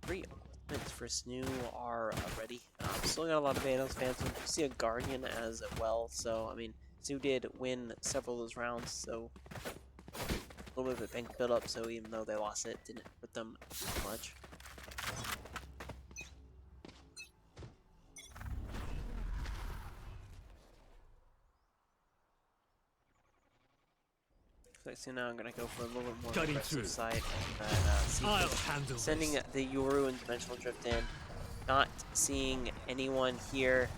Three ultimates for Snoo are ready. Still got a lot of Vanos fans. We see a Guardian as well. So, I mean, Snoo did win several of those rounds. So, a little bit of a bank build up. So, even though they lost it, didn't hurt them much. So now I'm gonna go for a little bit more aggressive side. Sending the Yoru and Dimensional Drift in. Not seeing anyone here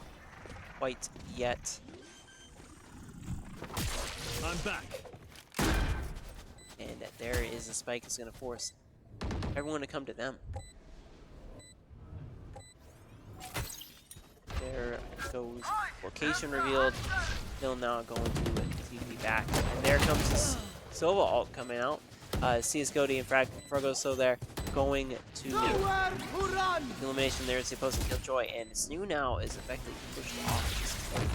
quite yet.
I'm back.
And there is a spike that's gonna force everyone to come to them. There goes location revealed. Still now going to TV back. And there comes this Silva ult coming out. CSGOD and Fragoso there going to elimination there. It's supposed to kill Joy, and Snoo now is effectively pushed off this point.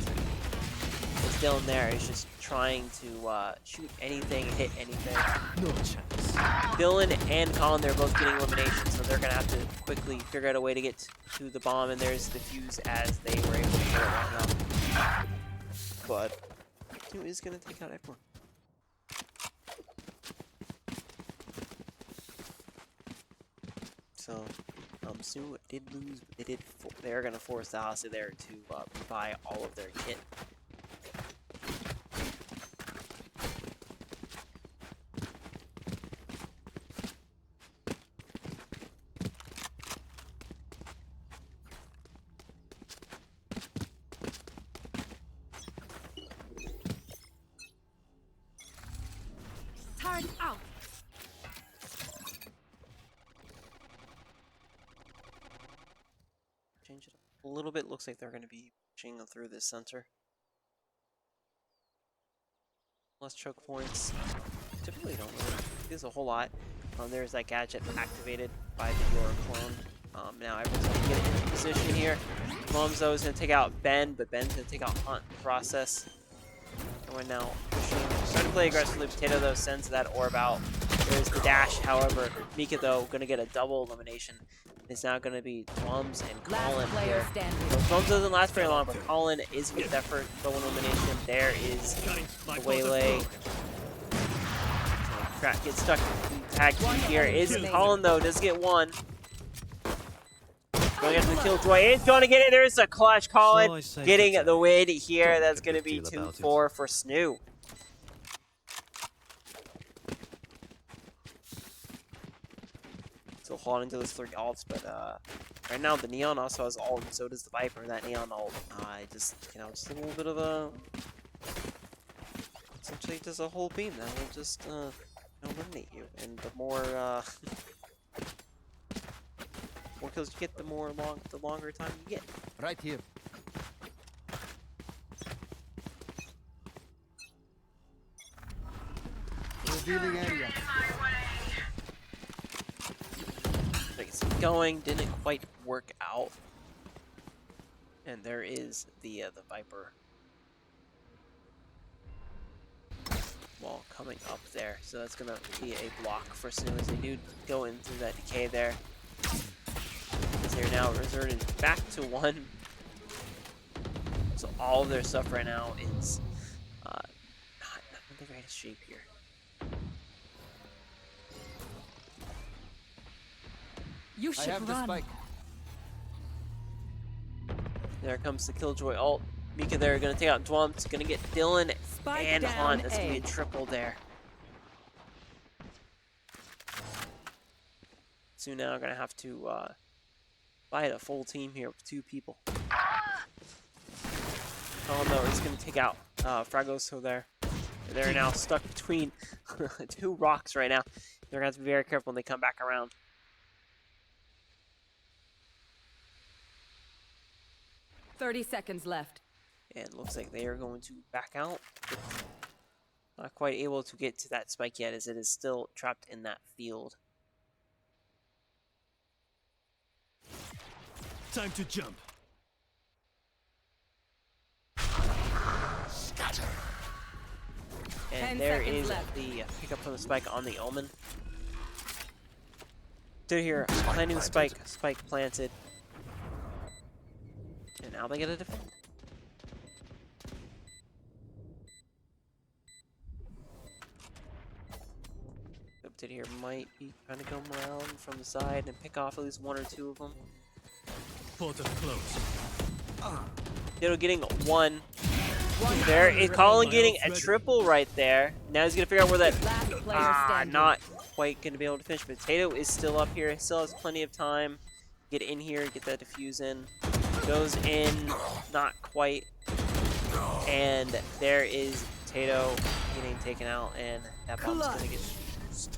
It's Dylan there. He's just trying to shoot anything, hit anything.
No chance.
Dylan and Colin, they're both getting elimination, so they're gonna have to quickly figure out a way to get to the bomb. And there's the fuse as they were able to get it long enough. But Snoo is gonna take out everyone. So, Snoo did lose, but they're gonna force Dalhousie there to buy all of their kit.
Turn out.
Change it up a little bit. Looks like they're going to be pushing through this center. Less choke points. Typically don't really do a whole lot. There's that gadget activated by the Yora clone. Now everyone's going to get into position here. Momzo is going to take out Ben, but Ben's going to take out Hunt in the process. And we're now pushing. Starting to play aggressively. Potato, though, sends that orb out. There's the dash, however. Mika, though, going to get a double elimination. It's now going to be Dwums and Colin here. So Dwums doesn't last very long, but Colin is going to get that first double elimination. There is the waylay. Crap, gets stuck in tag two here. Is Colin, though, does get one. Going after the killjoy. It's going to get it. There's a clutch. Colin getting the win here. That's going to be 2-4 for Snoo. Still holding into those 3 ults, but right now the Neon also has ult, and so does the Viper. That Neon ult, just just a little bit of a, essentially just a whole beam that will just eliminate you. And the more more kills you get, the longer time you get.
Right here. Revealing area.
Going, didn't quite work out, and there is the Viper wall coming up there, so that's gonna be a block for Snoo as they do go in through that decay there. As they're now reverted back to 1, so all of their stuff right now is not in the greatest shape here.
You
I
should
have the
run.
spike.
There comes the Killjoy ult. Mika there gonna take out Dwumps, gonna get Dylan
Spike
and
down
Hunt. That's gonna be
A.
a triple there. So now gonna have to fight a full team here with 2 people. Oh no, he's gonna take out Fragoso there. And they're now stuck between 2 rocks right now. They're gonna have to be very careful when they come back around.
30 seconds left.
And it looks like they are going to back out. Not quite able to get to that spike yet, as it is still trapped in that field.
Time to jump.
Scatter.
And
10
there
seconds
is
left.
the pickup from the spike on the Omen. Did here,
Spike
planting the
planted.
spike planted. And now they get a defend. Did here might be trying to come around from the side and pick off at least 1 or 2 of them.
Portal close.
Ditto getting 1. There is Colin getting a triple right there. Now he's gonna figure out where that
Last player standing.
not quite gonna be able to finish. Potato is still up here. Still has plenty of time. Get in here, get that defuse in. Goes in, not quite. And there is Potato getting taken out, and that bomb's gonna get used.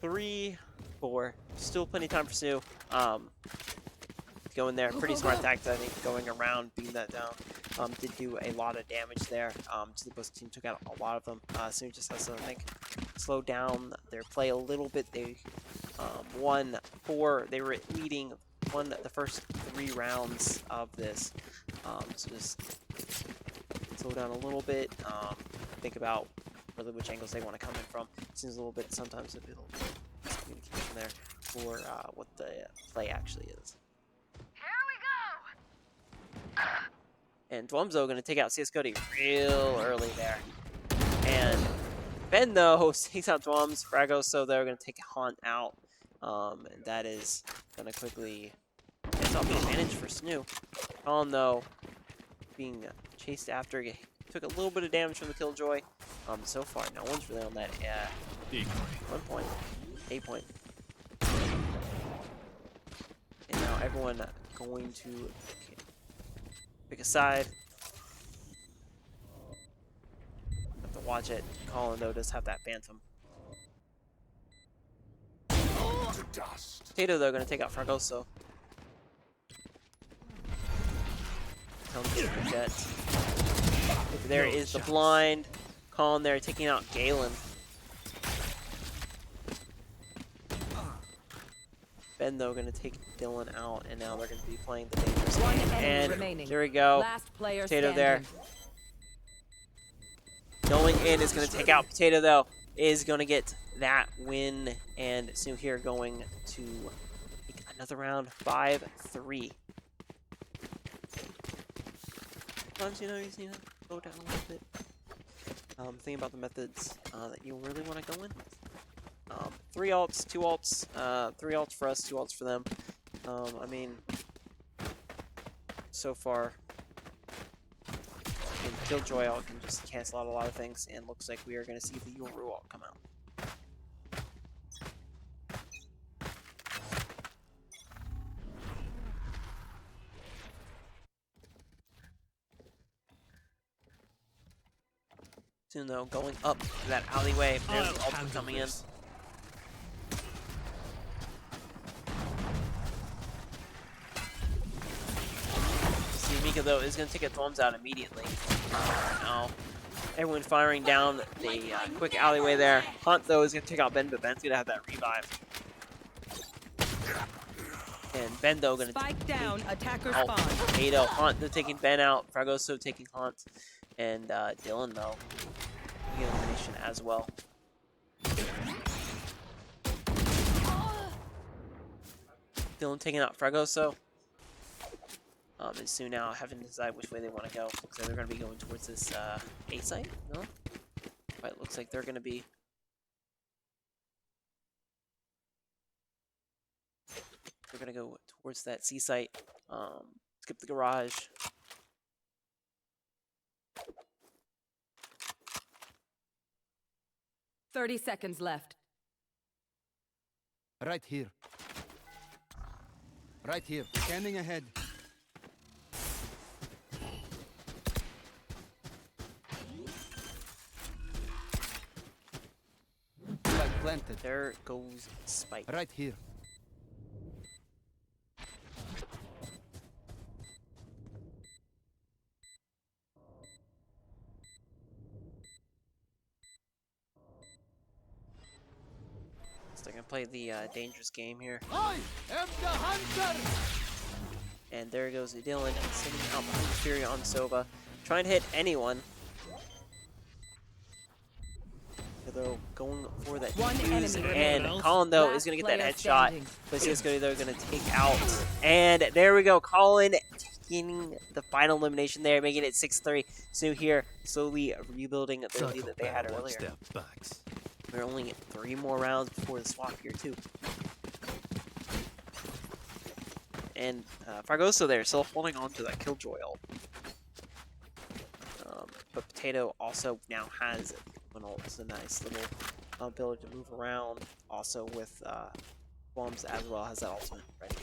3, 4. Still plenty of time for Sue. Going there, pretty smart tactics, I think, going around, beating that down. Did do a lot of damage there. To the Busk team, took out a lot of them. Sue just has to, I think, slow down their play a little bit. They won 4. They were won the first 3 rounds of this. So just slow down a little bit. Think about really which angles they want to come in from. Seems a little bit sometimes a little miscommunication there for what the play actually is. And Dwumzo going to take out CS Cody real early there. And Ben, though, takes out Dwums. Fragoso, they're going to take Haunt out. And that is going to quickly get off the advantage for Snoo. Colin, though, being chased after. He took a little bit of damage from the Killjoy. So far, no one's really on that 1 point, 8 point. And now everyone going to pick a side. Have to watch it. Colin, though, does have that Phantom.
To dust.
Potato, though, going to take out Fragoso. Comes the Jet. There is the blind. Colin there taking out Galen. Ben, though, going to take Dylan out, and now they're going to be playing the dangerous
One
game.
enemy
And
remaining.
there we go.
Last player
Potato
standing.
there. Going in is going to take out Potato, though. Is going to get that win. And Sue here going to take another round. 5-3. Sometimes, you know, you need to go down a little bit. Think about the methods that you really want to go in with. 3 ults, 2 ults, 3 ults for us, 2 ults for them. I mean, so far, Killjoy ult can just cancel out a lot of things, and looks like we are going to see the Yoru ult come out. Soon, though, going up to that alleyway. There's the ult coming in. Mika, though, is going to take a Thwums out immediately. Now, everyone firing down the quick alleyway there. Hunt, though, is going to take out Ben, but Ben's going to have that revive. And Ben, though, going to
Spike down, attacker
out
spawn.
Potato. Hunt, they're taking Ben out. Fragoso taking Hunt. And Dylan, though, getting elimination as well. Dylan taking out Fragoso. And soon now having to decide which way they want to go. Looks like they're going to be going towards this A site. No? But it looks like they're going to be We're gonna go towards that C site. Skip the garage.
Thirty seconds left.
Right here. Right here. Scanning ahead. Flag planted.
There goes Spike.
Right here.
So they're gonna play the dangerous game here.
I am the hunter!
And there goes Dylan sitting out behind the Fury on Sova. Trying to hit anyone. Though going for that
One
defuse,
enemy
and
remaining.
Colin though
Last
is gonna get that
player
headshot.
standing.
But CSGO they're gonna take out. And there we go, Colin taking the final elimination there, making it 6-3. So here, slowly rebuilding the lead that they had
Psychopath, watch
earlier.
their backs.
We're only 3 more rounds before the swap here too. And Fragoso there, still holding on to that Killjoy ult. But Potato also now has an ult. It's a nice little ability to move around. Also with bombs as well, has that ultimate ready.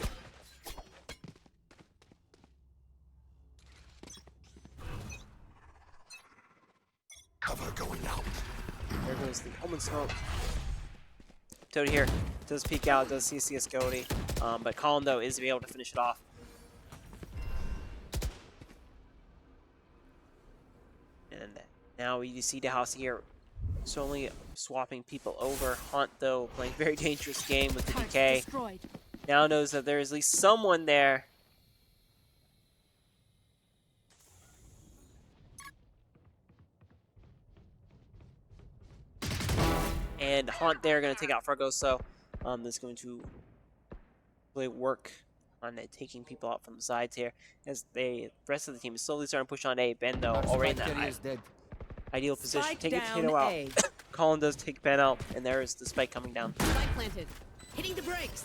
Cover going out.
There goes the Omen Smoke. Toady here does peek out, does see CSGO, but Colin though is to be able to finish it off. And now you see Dalhousie here slowly swapping people over. Hunt though playing very dangerous game with the DK. Now knows that there is at least someone there. And Hunt there going to take out Fragoso. That's going to really work on taking people out from the sides here. As the rest of the team is slowly starting to push on A. Ben though
Our
already in
spike
that
carrier is dead.
ideal position.
Spike
Taking
down
Potato out.
A.
Colin does take Ben out, and there is the spike coming down.
Spike planted. Hitting the brakes.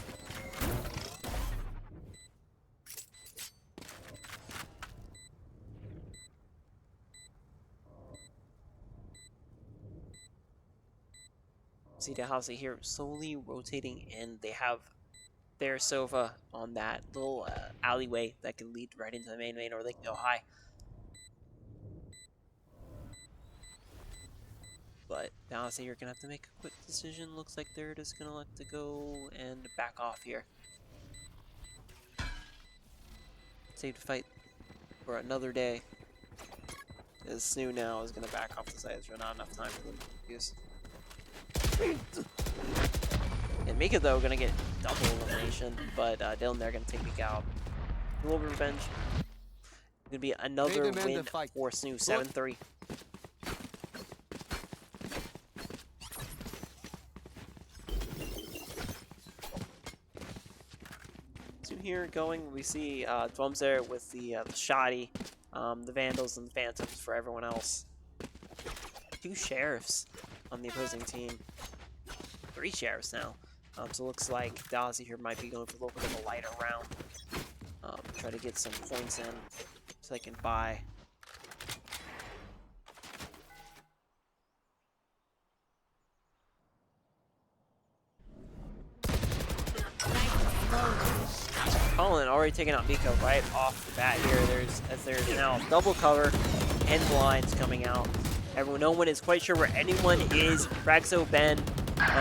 See Dalhousie here slowly rotating in. They have their Sova on that little alleyway that can lead right into the main, or they can go high. But Dalhousie, you're going to have to make a quick decision. Looks like they're just going to let it go and back off here. Save to fight for another day. As SNHU now is going to back off the sides for not enough time for them to use. And Mika though gonna get double elimination, but Dylan they're gonna take Mika out. A little bit of revenge. Gonna be another
demand
win
the fight.
for SNHU, 7-3. So here going, we see Dwums there with the Shoddy, the Vandals and the Phantoms for everyone else. 2 Sheriffs on the opposing team. 3 Sheriffs now. So it looks like Dalhousie here might be going for a little bit of a lighter round. Try to get some points in so they can buy. Colin already taking out Miko right off the bat here. There's now double cover and blinds coming out. No one is quite sure where anyone is. Fraxo, Ben,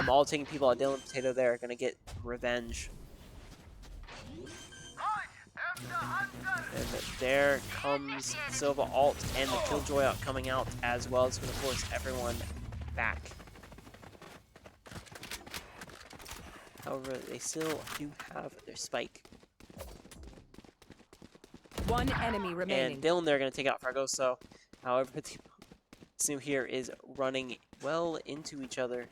all taking people out. Dylan Potato there, gonna get revenge. And there comes Silva ult and the Killjoy out coming out as well. It's gonna force everyone back. However, they still do have their spike.
One enemy remaining.
And Dylan they're gonna take out Fragoso. However, the SNHU here is running well into each other.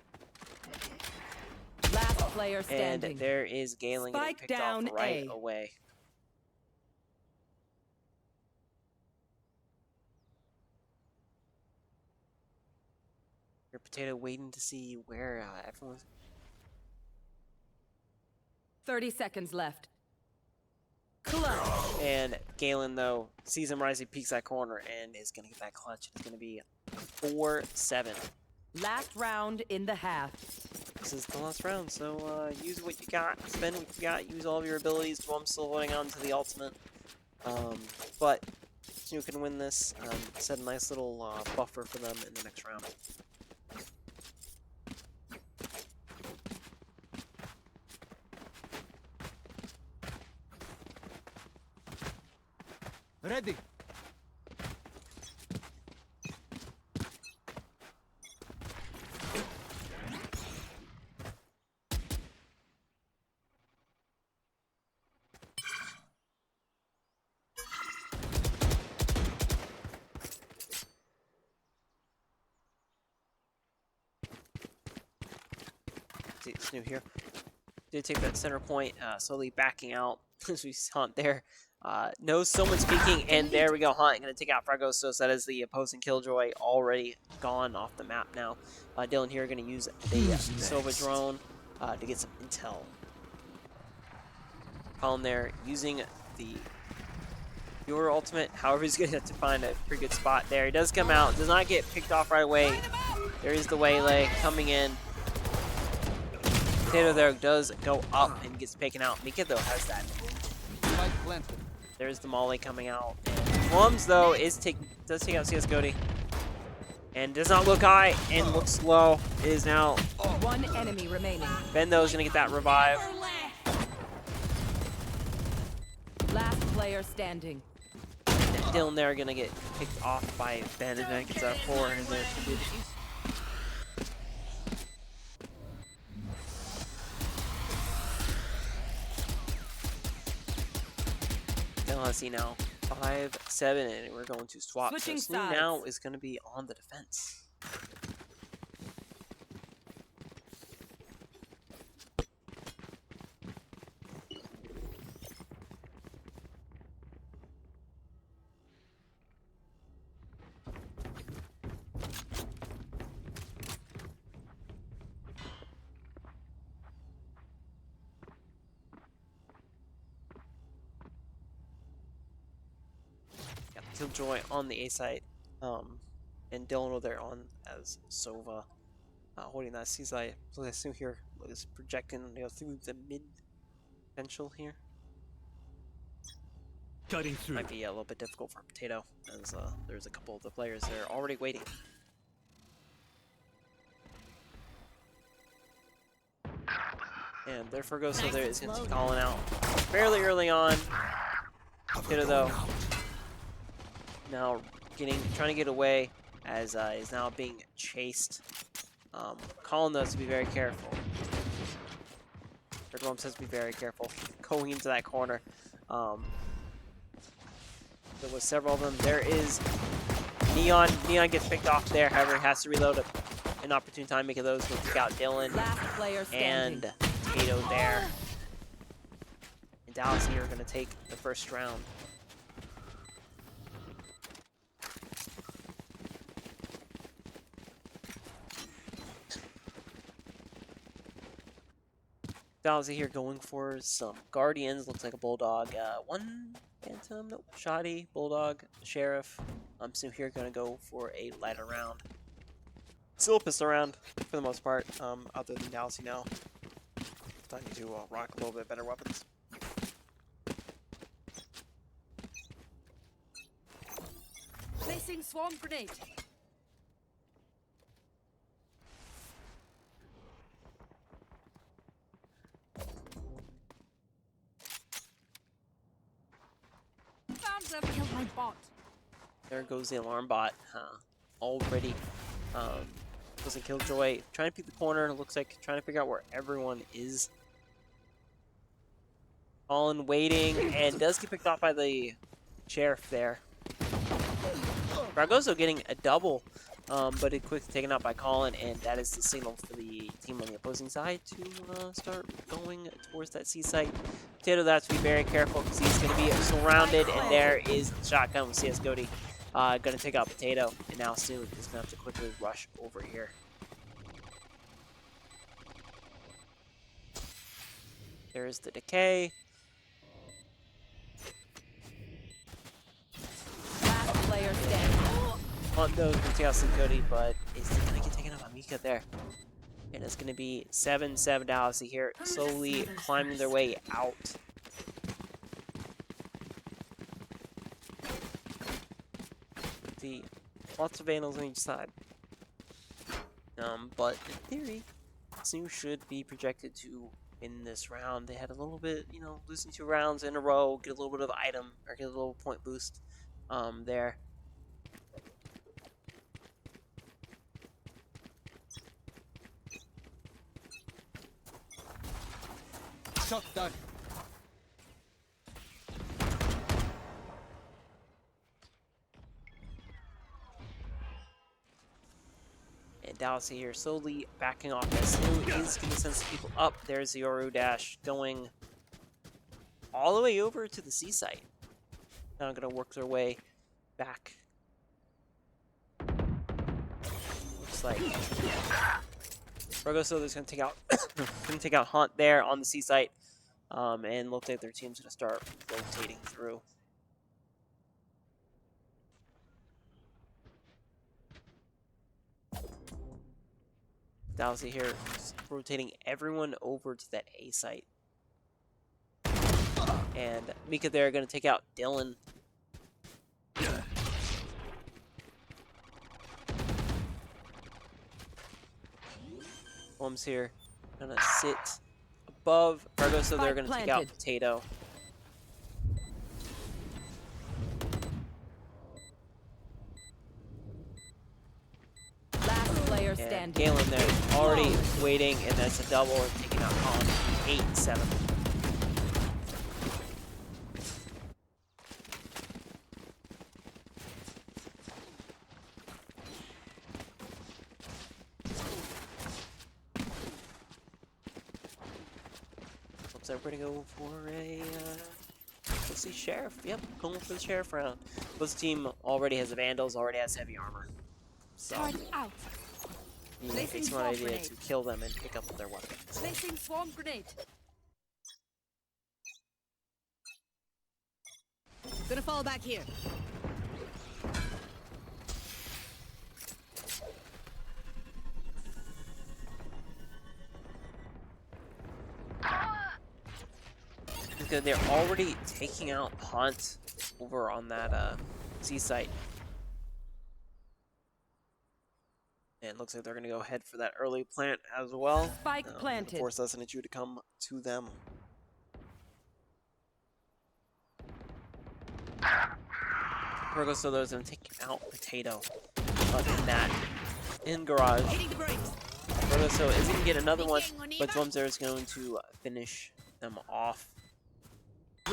Last player
And
standing.
there is Galen getting
Spike
picked
down
off right
A.
away. Your Potato waiting to see where everyone's.
30 seconds left. Clutch.
And Galen, though, sees him rise, he peeks that corner and is going to get that clutch. It's going to be 4-7.
Last round in the half.
This is the last round, so use what you got, spend what you got, use all of your abilities. I'm still holding on to the ultimate. But you can win this, set a nice little buffer for them in the next round.
Ready.
See, SNHU here. Did take that center point, slowly backing out as we saw it there. Knows someone's peeking, and there we go. Hunt going to take out Fragoso. So that is the opposing Killjoy already gone off the map now. Dylan here going to use the Sova drone to get some intel. Colin there using the your ultimate. However, he's going to have to find a pretty good spot there. He does come out, does not get picked off right away. There is the waylay coming in. Potato there does go up and gets taken out. Mika though has that.
Spike planted.
There's the Molly coming out. And Plums though does take out CS Cody. And does not look high and looks low. It is now
One enemy remaining.
Ben though is gonna get that revive.
Last player standing.
Dylan there gonna get picked off by Ben, and then gets that 4 and there's Dalhousie now 5-7, and we're going to swap.
Switching
So SNHU
sides.
now is going to be on the defense. Killjoy on the A site, and Dylan there on as Sova, holding that C site. So I assume here is projecting through the mid potential here.
Cutting through.
Might be a little bit difficult for Potato, as there's a couple of the players there already waiting. And there Fergoso there is going to be calling out fairly early on. Potato though now trying to get away as is now being chased. Colin though to be very careful. Third one says to be very careful going into that corner. There was several of them. There is Neon. Neon gets picked off there. However, has to reload an opportune time because those will pick out Dylan
Last player standing.
and Potato there. And Dalhousie are going to take the first round. Dalhousie here going for some Guardians. Looks like a Bulldog. One Phantom, nope. Shoddy, Bulldog, Sheriff. SNHU here going to go for a lighter round. Still a pistol round for the most part, other than Dalhousie now. Starting to rock a little bit better weapons.
Placing swarm grenade. Found them. Kill my bot.
There goes the alarm bot. Already was a Killjoy. Trying to pick the corner. Looks like trying to figure out where everyone is. Colin waiting and does get picked off by the Sheriff there. Fragoso getting a double, but it quickly taken out by Colin, and that is the signal for the team on the opposing side to start going towards that C site. Potato, that to be very careful because he's going to be surrounded, and there is the shotgun with CS Cody. Going to take out Potato, and now SNHU is going to have to quickly rush over here. There's the decay.
player standing.
Hunt those with Dalhousie Cody, but is it gonna get taken out by Mika there? And it's gonna be 7-7 Dalhousie here, slowly climbing their way out. See, lots of vandals on each side. But in theory, SNHU should be projected to win this round. They had a little bit, you know, losing 2 rounds in a row, get a little bit of item, or get a little point boost there.
Shot done.
And Dalhousie here slowly backing off as SNHU is going to send some people up. There's the Yoru dash going all the way over to the C site. Now going to work their way back. Looks like Rogoso is going to take out Hunt there on the C site, and looks like their team's going to start rotating through. Dalhousie here rotating everyone over to that A site. And Mika there going to take out Dylan. Holmes here going to sit above Virgo, so they're going to take out Potato.
Last player
And
standing.
Galen there already waiting, and that's a double and taking out Colin 8-7. Looks like we're gonna go for a let's see, Sheriff. Yep, going for the Sheriff round. This team already has the Vandals, already has heavy armor. So
Turret out.
it's a smart idea to kill them and pick up their weapons.
Placing swarm grenade.
Gonna fall back here.
Because they're already taking out Hunt over on that C site. And it looks like they're going to go ahead for that early plant as well.
Spike planted.
Force SNHU to come to them. Virgo still is going to take out Potato. But in garage. Virgo still is going to get another one, but Drumzer is going to finish them off.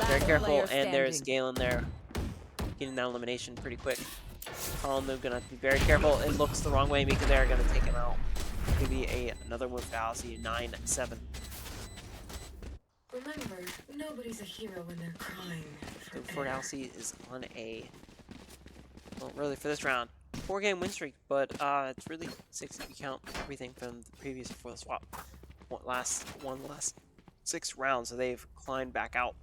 Very careful, and there's Galen there getting that elimination pretty quick. Colin, they're going to have to be very careful. It looks the wrong way. Mika there going to take him out. Maybe another one for Dalhousie, 9-7.
Remember, nobody's a hero when they're crying.
For Dalhousie is on a, well, really for this round, 4-game win streak, but it's really 6 if you count everything from the previous before the swap. One last 6 rounds, so they've climbed back out.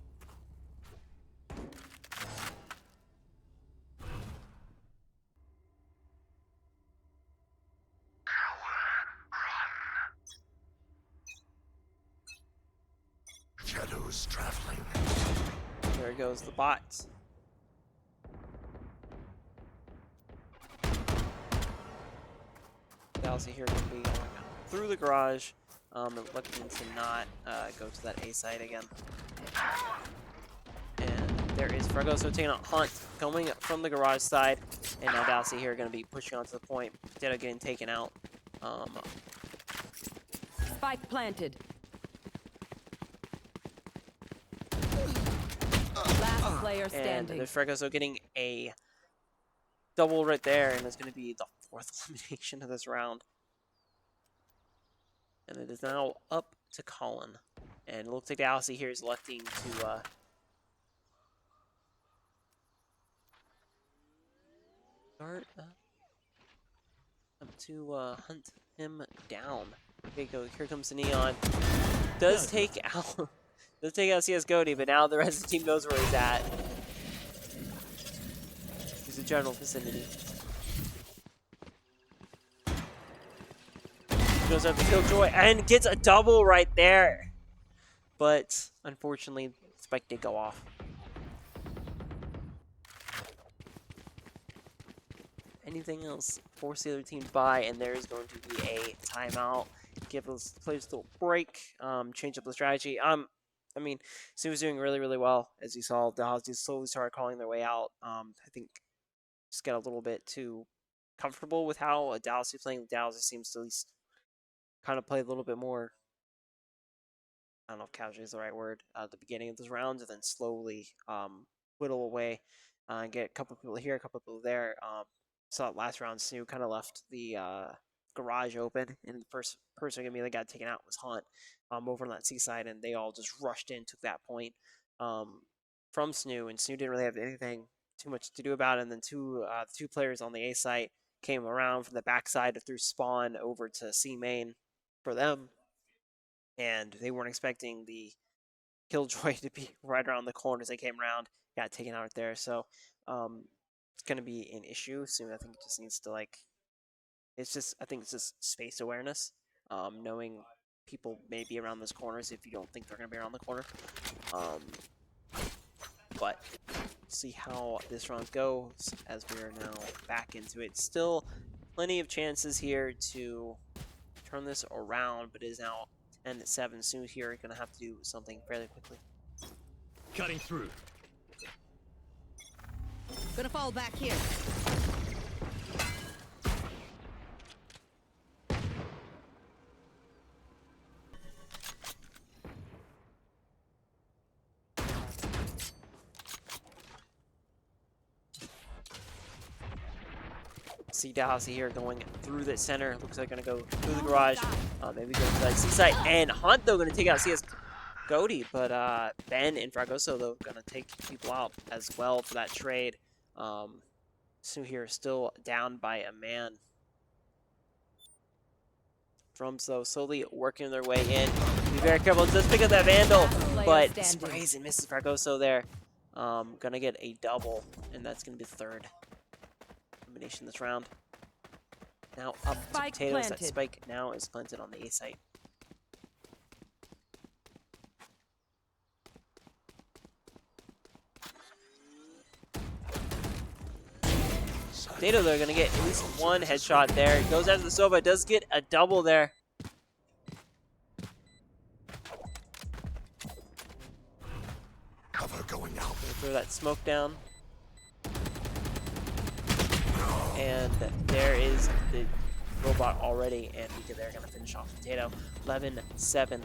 Shadows traveling.
There goes the bot. Dalhousie here going to be going through the garage, and looking to not go to that A site again. And there is Fregoso taking out Hunt, coming from the garage side, and now Dalhousie here going to be pushing onto the point. Potato getting taken out.
Spike planted. Last player
And
standing.
there's Fregoso getting a double right there, and it's going to be the 4th elimination of this round. And it is now up to Colin. And it looks like Dalhousie here is electing to start up to hunt him down. Okay, here comes the Neon. Does take out CS Cody, but now the rest of the team knows where he's at. He's general vicinity. Goes up to Killjoy and gets a double right there. But unfortunately, spike did go off. Anything else? Force the other team by, and there is going to be a timeout. Give those players a little break. Change up the strategy. I mean, Sue was doing really, really well, as you saw. Dalhousie slowly started calling their way out. I think just get a little bit too comfortable with how Dalhousie playing. Dalhousie seems to at least kind of play a little bit more. I don't know if casually is the right word. At the beginning of this round, and then slowly whittle away and get a couple people here, a couple people there. Saw it last round. Sue kind of left the garage open, and the first person gonna be that got taken out was Hunt over on that seaside, and they all just rushed in, took that point from Snoo, and Snoo didn't really have anything too much to do about it. And then two players on the A site came around from the backside through spawn over to C main for them, and they weren't expecting the Killjoy to be right around the corner as they came around, got taken out there. So it's going to be an issue soon. I think it just needs to I think it's just space awareness, knowing people may be around those corners if you don't think they're going to be around the corner. But see how this round goes as we are now back into it. Still plenty of chances here to turn this around, but it is now 10-7. Soon here going to have to do something fairly quickly.
Cutting through.
Gonna fall back here.
See Dalhousie here going through the center. Looks like going to go through the garage. Maybe go to that seaside. And Hunt, though, going to take out CS Goaty. But Ben and Fragoso, though, going to take people out as well for that trade. So here still down by a man. Drums, though, slowly working their way in. Be very careful. Just pick up that Vandal. But sprays and misses Fragoso there. Going to get a double. And that's going to be the third elimination this round. Now up to Potatoes. That spike now is planted on the A site. Potato, they're going to get at least one headshot there. Goes after the Sova. Does get a double there.
Cover going out.
Throw that smoke down. And there is the robot already, and they're going to finish off Potato. 11-7.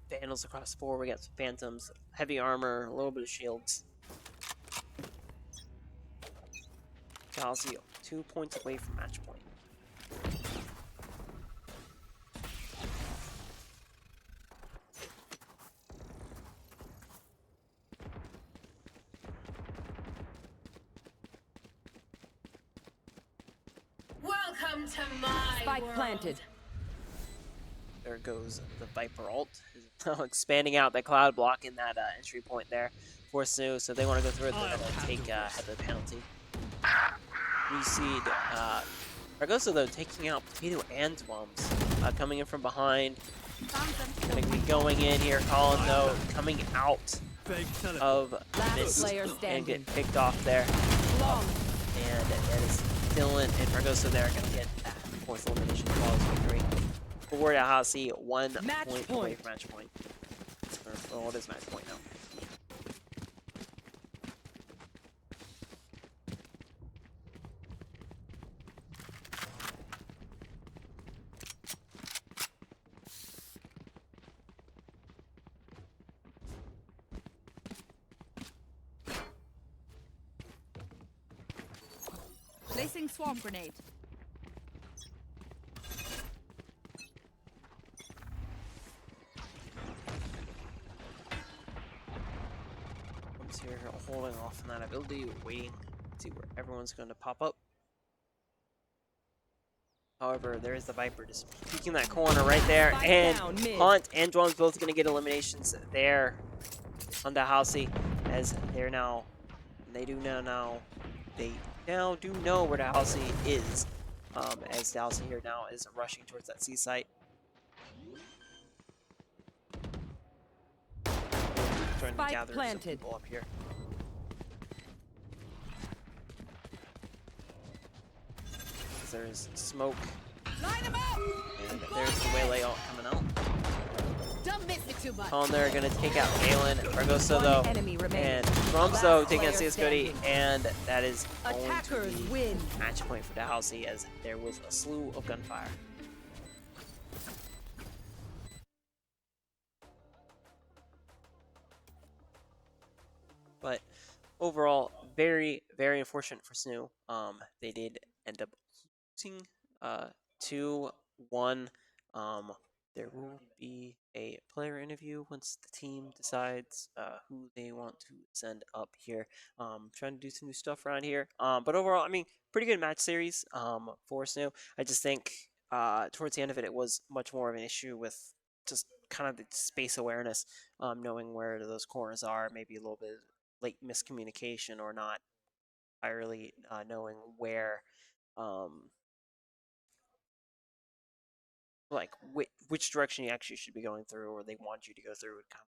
Vandals across the board. We got some Phantoms, heavy armor, a little bit of shields. Dalhousie 2 points away from match point.
Welcome to my
Spike
world.
planted.
There goes the Viper ult. Expanding out that cloud, blocking that entry point there for Snu. So they want to go through it. They're going to take have the penalty. Reseed. Fragoso, though, taking out Potato and Dwums. Coming in from behind. Going to be going in here. Colin, though, coming out of this and getting picked off there. And that is Dylan and Fragoso there going to get that fourth elimination flawless victory. For Dalhousie, 1 point away from match point. Or what is match point now?
Placing swarm grenade.
So you're holding off on that ability, waiting to see where everyone's going to pop up. However, there is the Viper just peeking that corner right there,
Spike
and
down mid.
Hunt and Drum's both going to get eliminations there on Dalhousie, as they're now, they now do know where Dalhousie is, as Dalhousie here now is rushing towards that C site. Trying to
Spike
gather some
planted.
people up here. There's smoke,
Line them up!
and there's the Waylay ult coming out.
Don't miss me too much.
On there, gonna take out Galen, Fragoso
One
though,
enemy remaining.
and Drums though
Last
taking out
player
CS-Cody,
standing.
and that is going to
Attackers
be
win.
match point for Dalhousie, as there was a slew of gunfire. But overall, very, very unfortunate for SNHU. They did end up losing 2-1. There will be a player interview once the team decides who they want to send up here. Trying to do some new stuff around here. But overall, I mean, pretty good match series for SNHU. I just think towards the end of it, it was much more of an issue with just kind of the space awareness, knowing where those corners are, maybe a little bit late miscommunication or not entirely knowing where like which direction you actually should be going through or they want you to go through. It kind of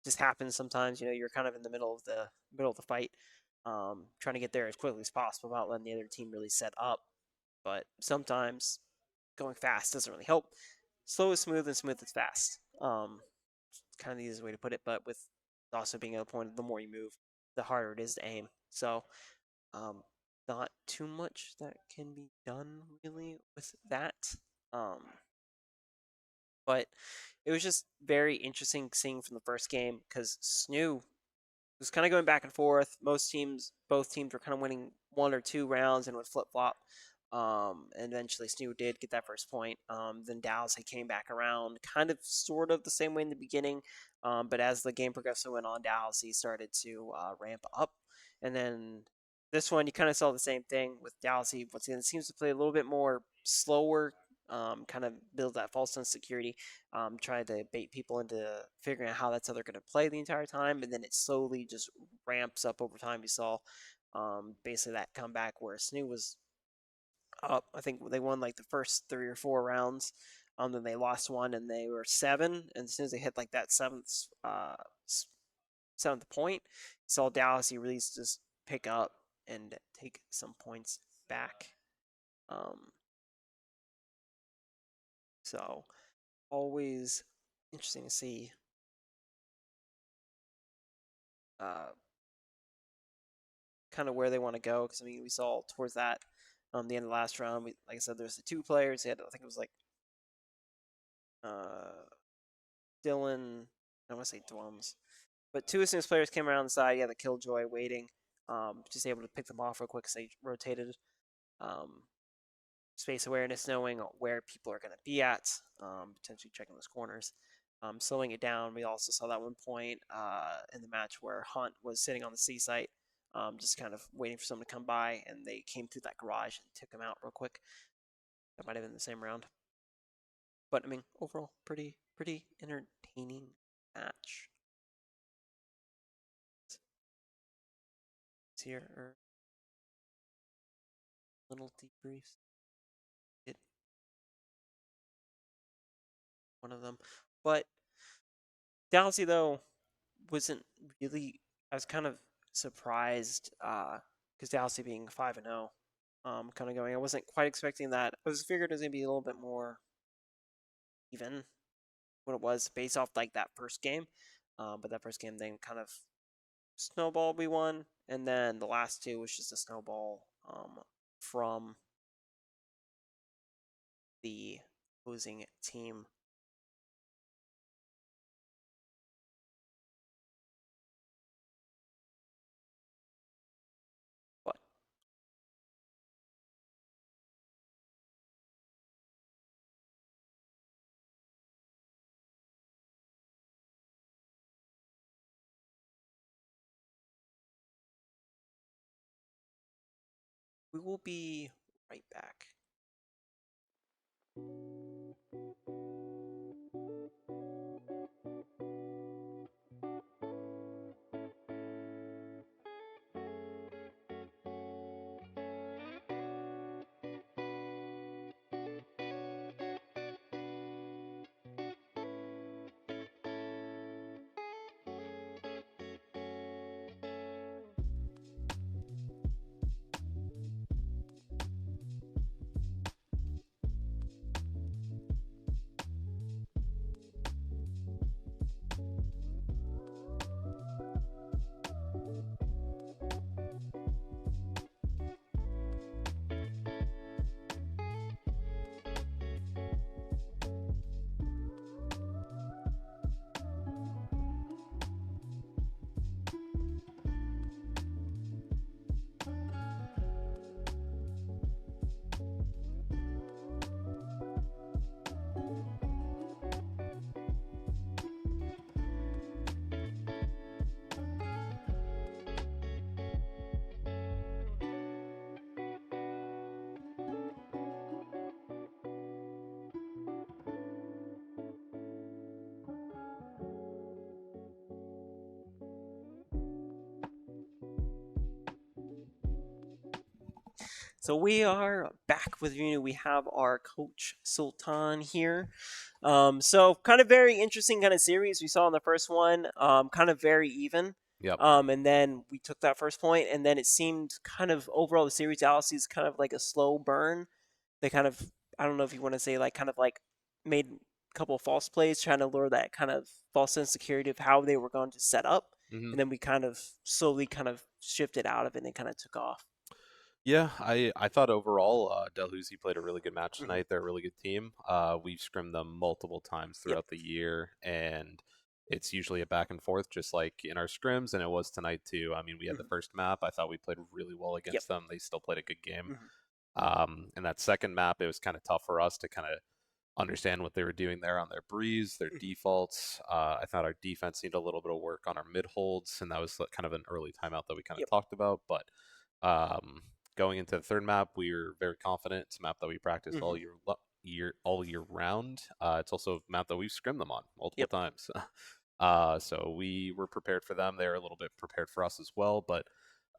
just happens sometimes. You know, you're kind of in the middle of the fight, trying to get there as quickly as possible without letting the other team really set up. But sometimes going fast doesn't really help. Slow is smooth and smooth is fast. Kind of the easiest way to put it, but with also being at a point, the more you move, the harder it is to aim. So, not too much that can be done really with that. But it was just very interesting seeing from the first game because SNHU was kind of going back and forth. Both teams were kind of winning one or two rounds and would flip flop. And eventually SNHU did get that first point. Then Dalhousie came back around, kind of sort of the same way in the beginning. But as the game progressively went on, Dalhousie started to ramp up. And then this one, you kind of saw the same thing with Dalhousie. Once again, it seems to play a little bit more slower, kind of build that false sense of security, try to bait people into figuring out how that's how they're going to play the entire time. And then it slowly just ramps up over time. You saw basically that comeback where SNHU was up. I think they won like the first 3 or 4 rounds. Then they lost one and they were 7. And as soon as they hit like that seventh point, you saw Dalhousie really just pick up and take some points back. So always interesting to see kind of where they want to go, because I mean we saw towards that the end of the last round, like I said, there's the 2 players. They had, I think it was like Dylan, I want to say Dwums, but 2 Assumes players came around the side. Yeah, the Killjoy waiting, just able to pick them off real quick as they rotated. Space awareness, knowing where people are going to be at, potentially checking those corners, slowing it down. We also saw that one point in the match where Hunt was sitting on the C site, just kind of waiting for someone to come by, and they came through that garage and took him out real quick. That might have been the same round. But I mean, overall, pretty entertaining match. Here are little debriefs. Did one of them, but Dalhousie though wasn't really. I was kind of surprised because Dalhousie being 5-0, kind of going. I wasn't quite expecting that. I was figured it was gonna be a little bit more even what it was based off like that first game, but that first game then kind of snowball we won, and then the last 2 was just a snowball from the opposing team. But We will be right back. So we are back with you. We have our coach Sultan here. So kind of very interesting kind of series we saw in the first one. Kind of very even.
Yep.
And then we took that first point, and then it seemed kind of overall the series Dalhousie is kind of like a slow burn. They kind of, I don't know if you want to say like kind of like made a couple of false plays trying to lure that kind of false sense of security of how they were going to set up.
hmm
And then we kind of slowly kind of shifted out of it and it kind of took off.
Yeah, I thought overall Dalhousie played a really good match
Mhm.
tonight. They're a really good team. We've scrimmed them multiple times
Yep.
throughout the year, and it's usually a back and forth, just like in our scrims, and it was tonight too. I mean, we had the
Mhm.
first map. I thought we played really well
Yep.
against them. They still played a good game.
Mhm.
And that second map, it was kind of tough for us to kind of understand what they were doing there on their breeze, their
Mhm.
defaults. I thought our defense needed a little bit of work on our mid holds, and that was kind of an early timeout that we kind of
Yep.
talked about. But um, going into the third map, we were very confident. It's a map that we practiced
Mhm.
all year round. It's also a map that we've scrimmed them on multiple
Yep.
times. So we were prepared for them. They were a little bit prepared for us as well, but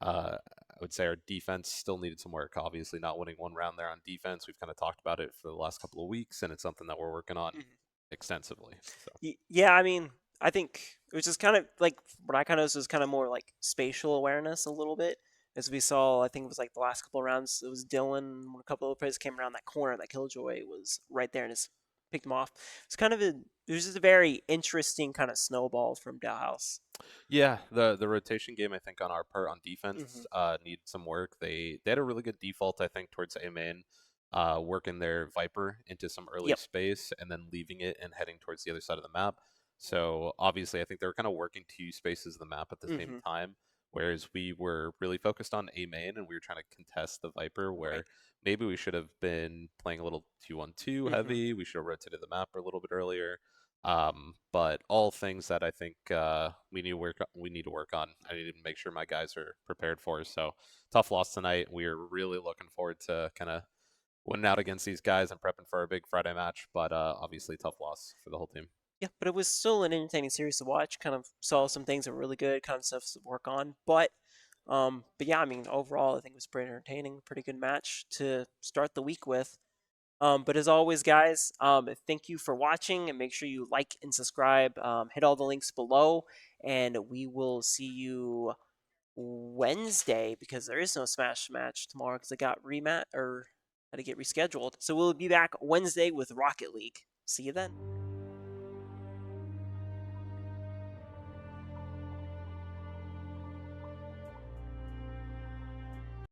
I would say our defense still needed some work. Obviously, not winning one round there on defense. We've kind of talked about it for the last couple of weeks, and it's something that we're working on
Mhm.
extensively. So
Yeah, I mean, I think it was just kind of like what I kind of was kind of more like spatial awareness a little bit. As we saw, I think it was like the last couple of rounds, it was Dylan, when a couple of players came around that corner, that Killjoy was right there and just picked him off. It's kind of it was just a very interesting kind of snowball from Dalhouse.
yeah, the rotation game I think on our part on
Hmm.
defense needed some work. They had a really good default I think towards A main, working their Viper into some early
Yep.
space and then leaving it and heading towards the other side of the map. So obviously I think they were kind of working two spaces of the map at the same
Hmm.
time, whereas we were really focused on A main and we were trying to contest the Viper
Right.
where maybe we should have been playing a little 2-on-2
Hmm.
heavy. We should have rotated the map a little bit earlier. But all things that I think we need to work on. I need to make sure my guys are prepared for. So tough loss tonight. We are really looking forward to kind of winning out against these guys and prepping for a big Friday match. But obviously tough loss for the whole team.
Yeah, but it was still an entertaining series to watch. Kind of saw some things that were really good, kind of stuff to work on. But yeah, I mean, overall, I think it was pretty entertaining, pretty good match to start the week with. But as always, guys, thank you for watching, and make sure you like and subscribe. Hit all the links below, and we will see you Wednesday because there is no Smash match tomorrow because it got remat or had to get rescheduled. So we'll be back Wednesday with Rocket League. See you then.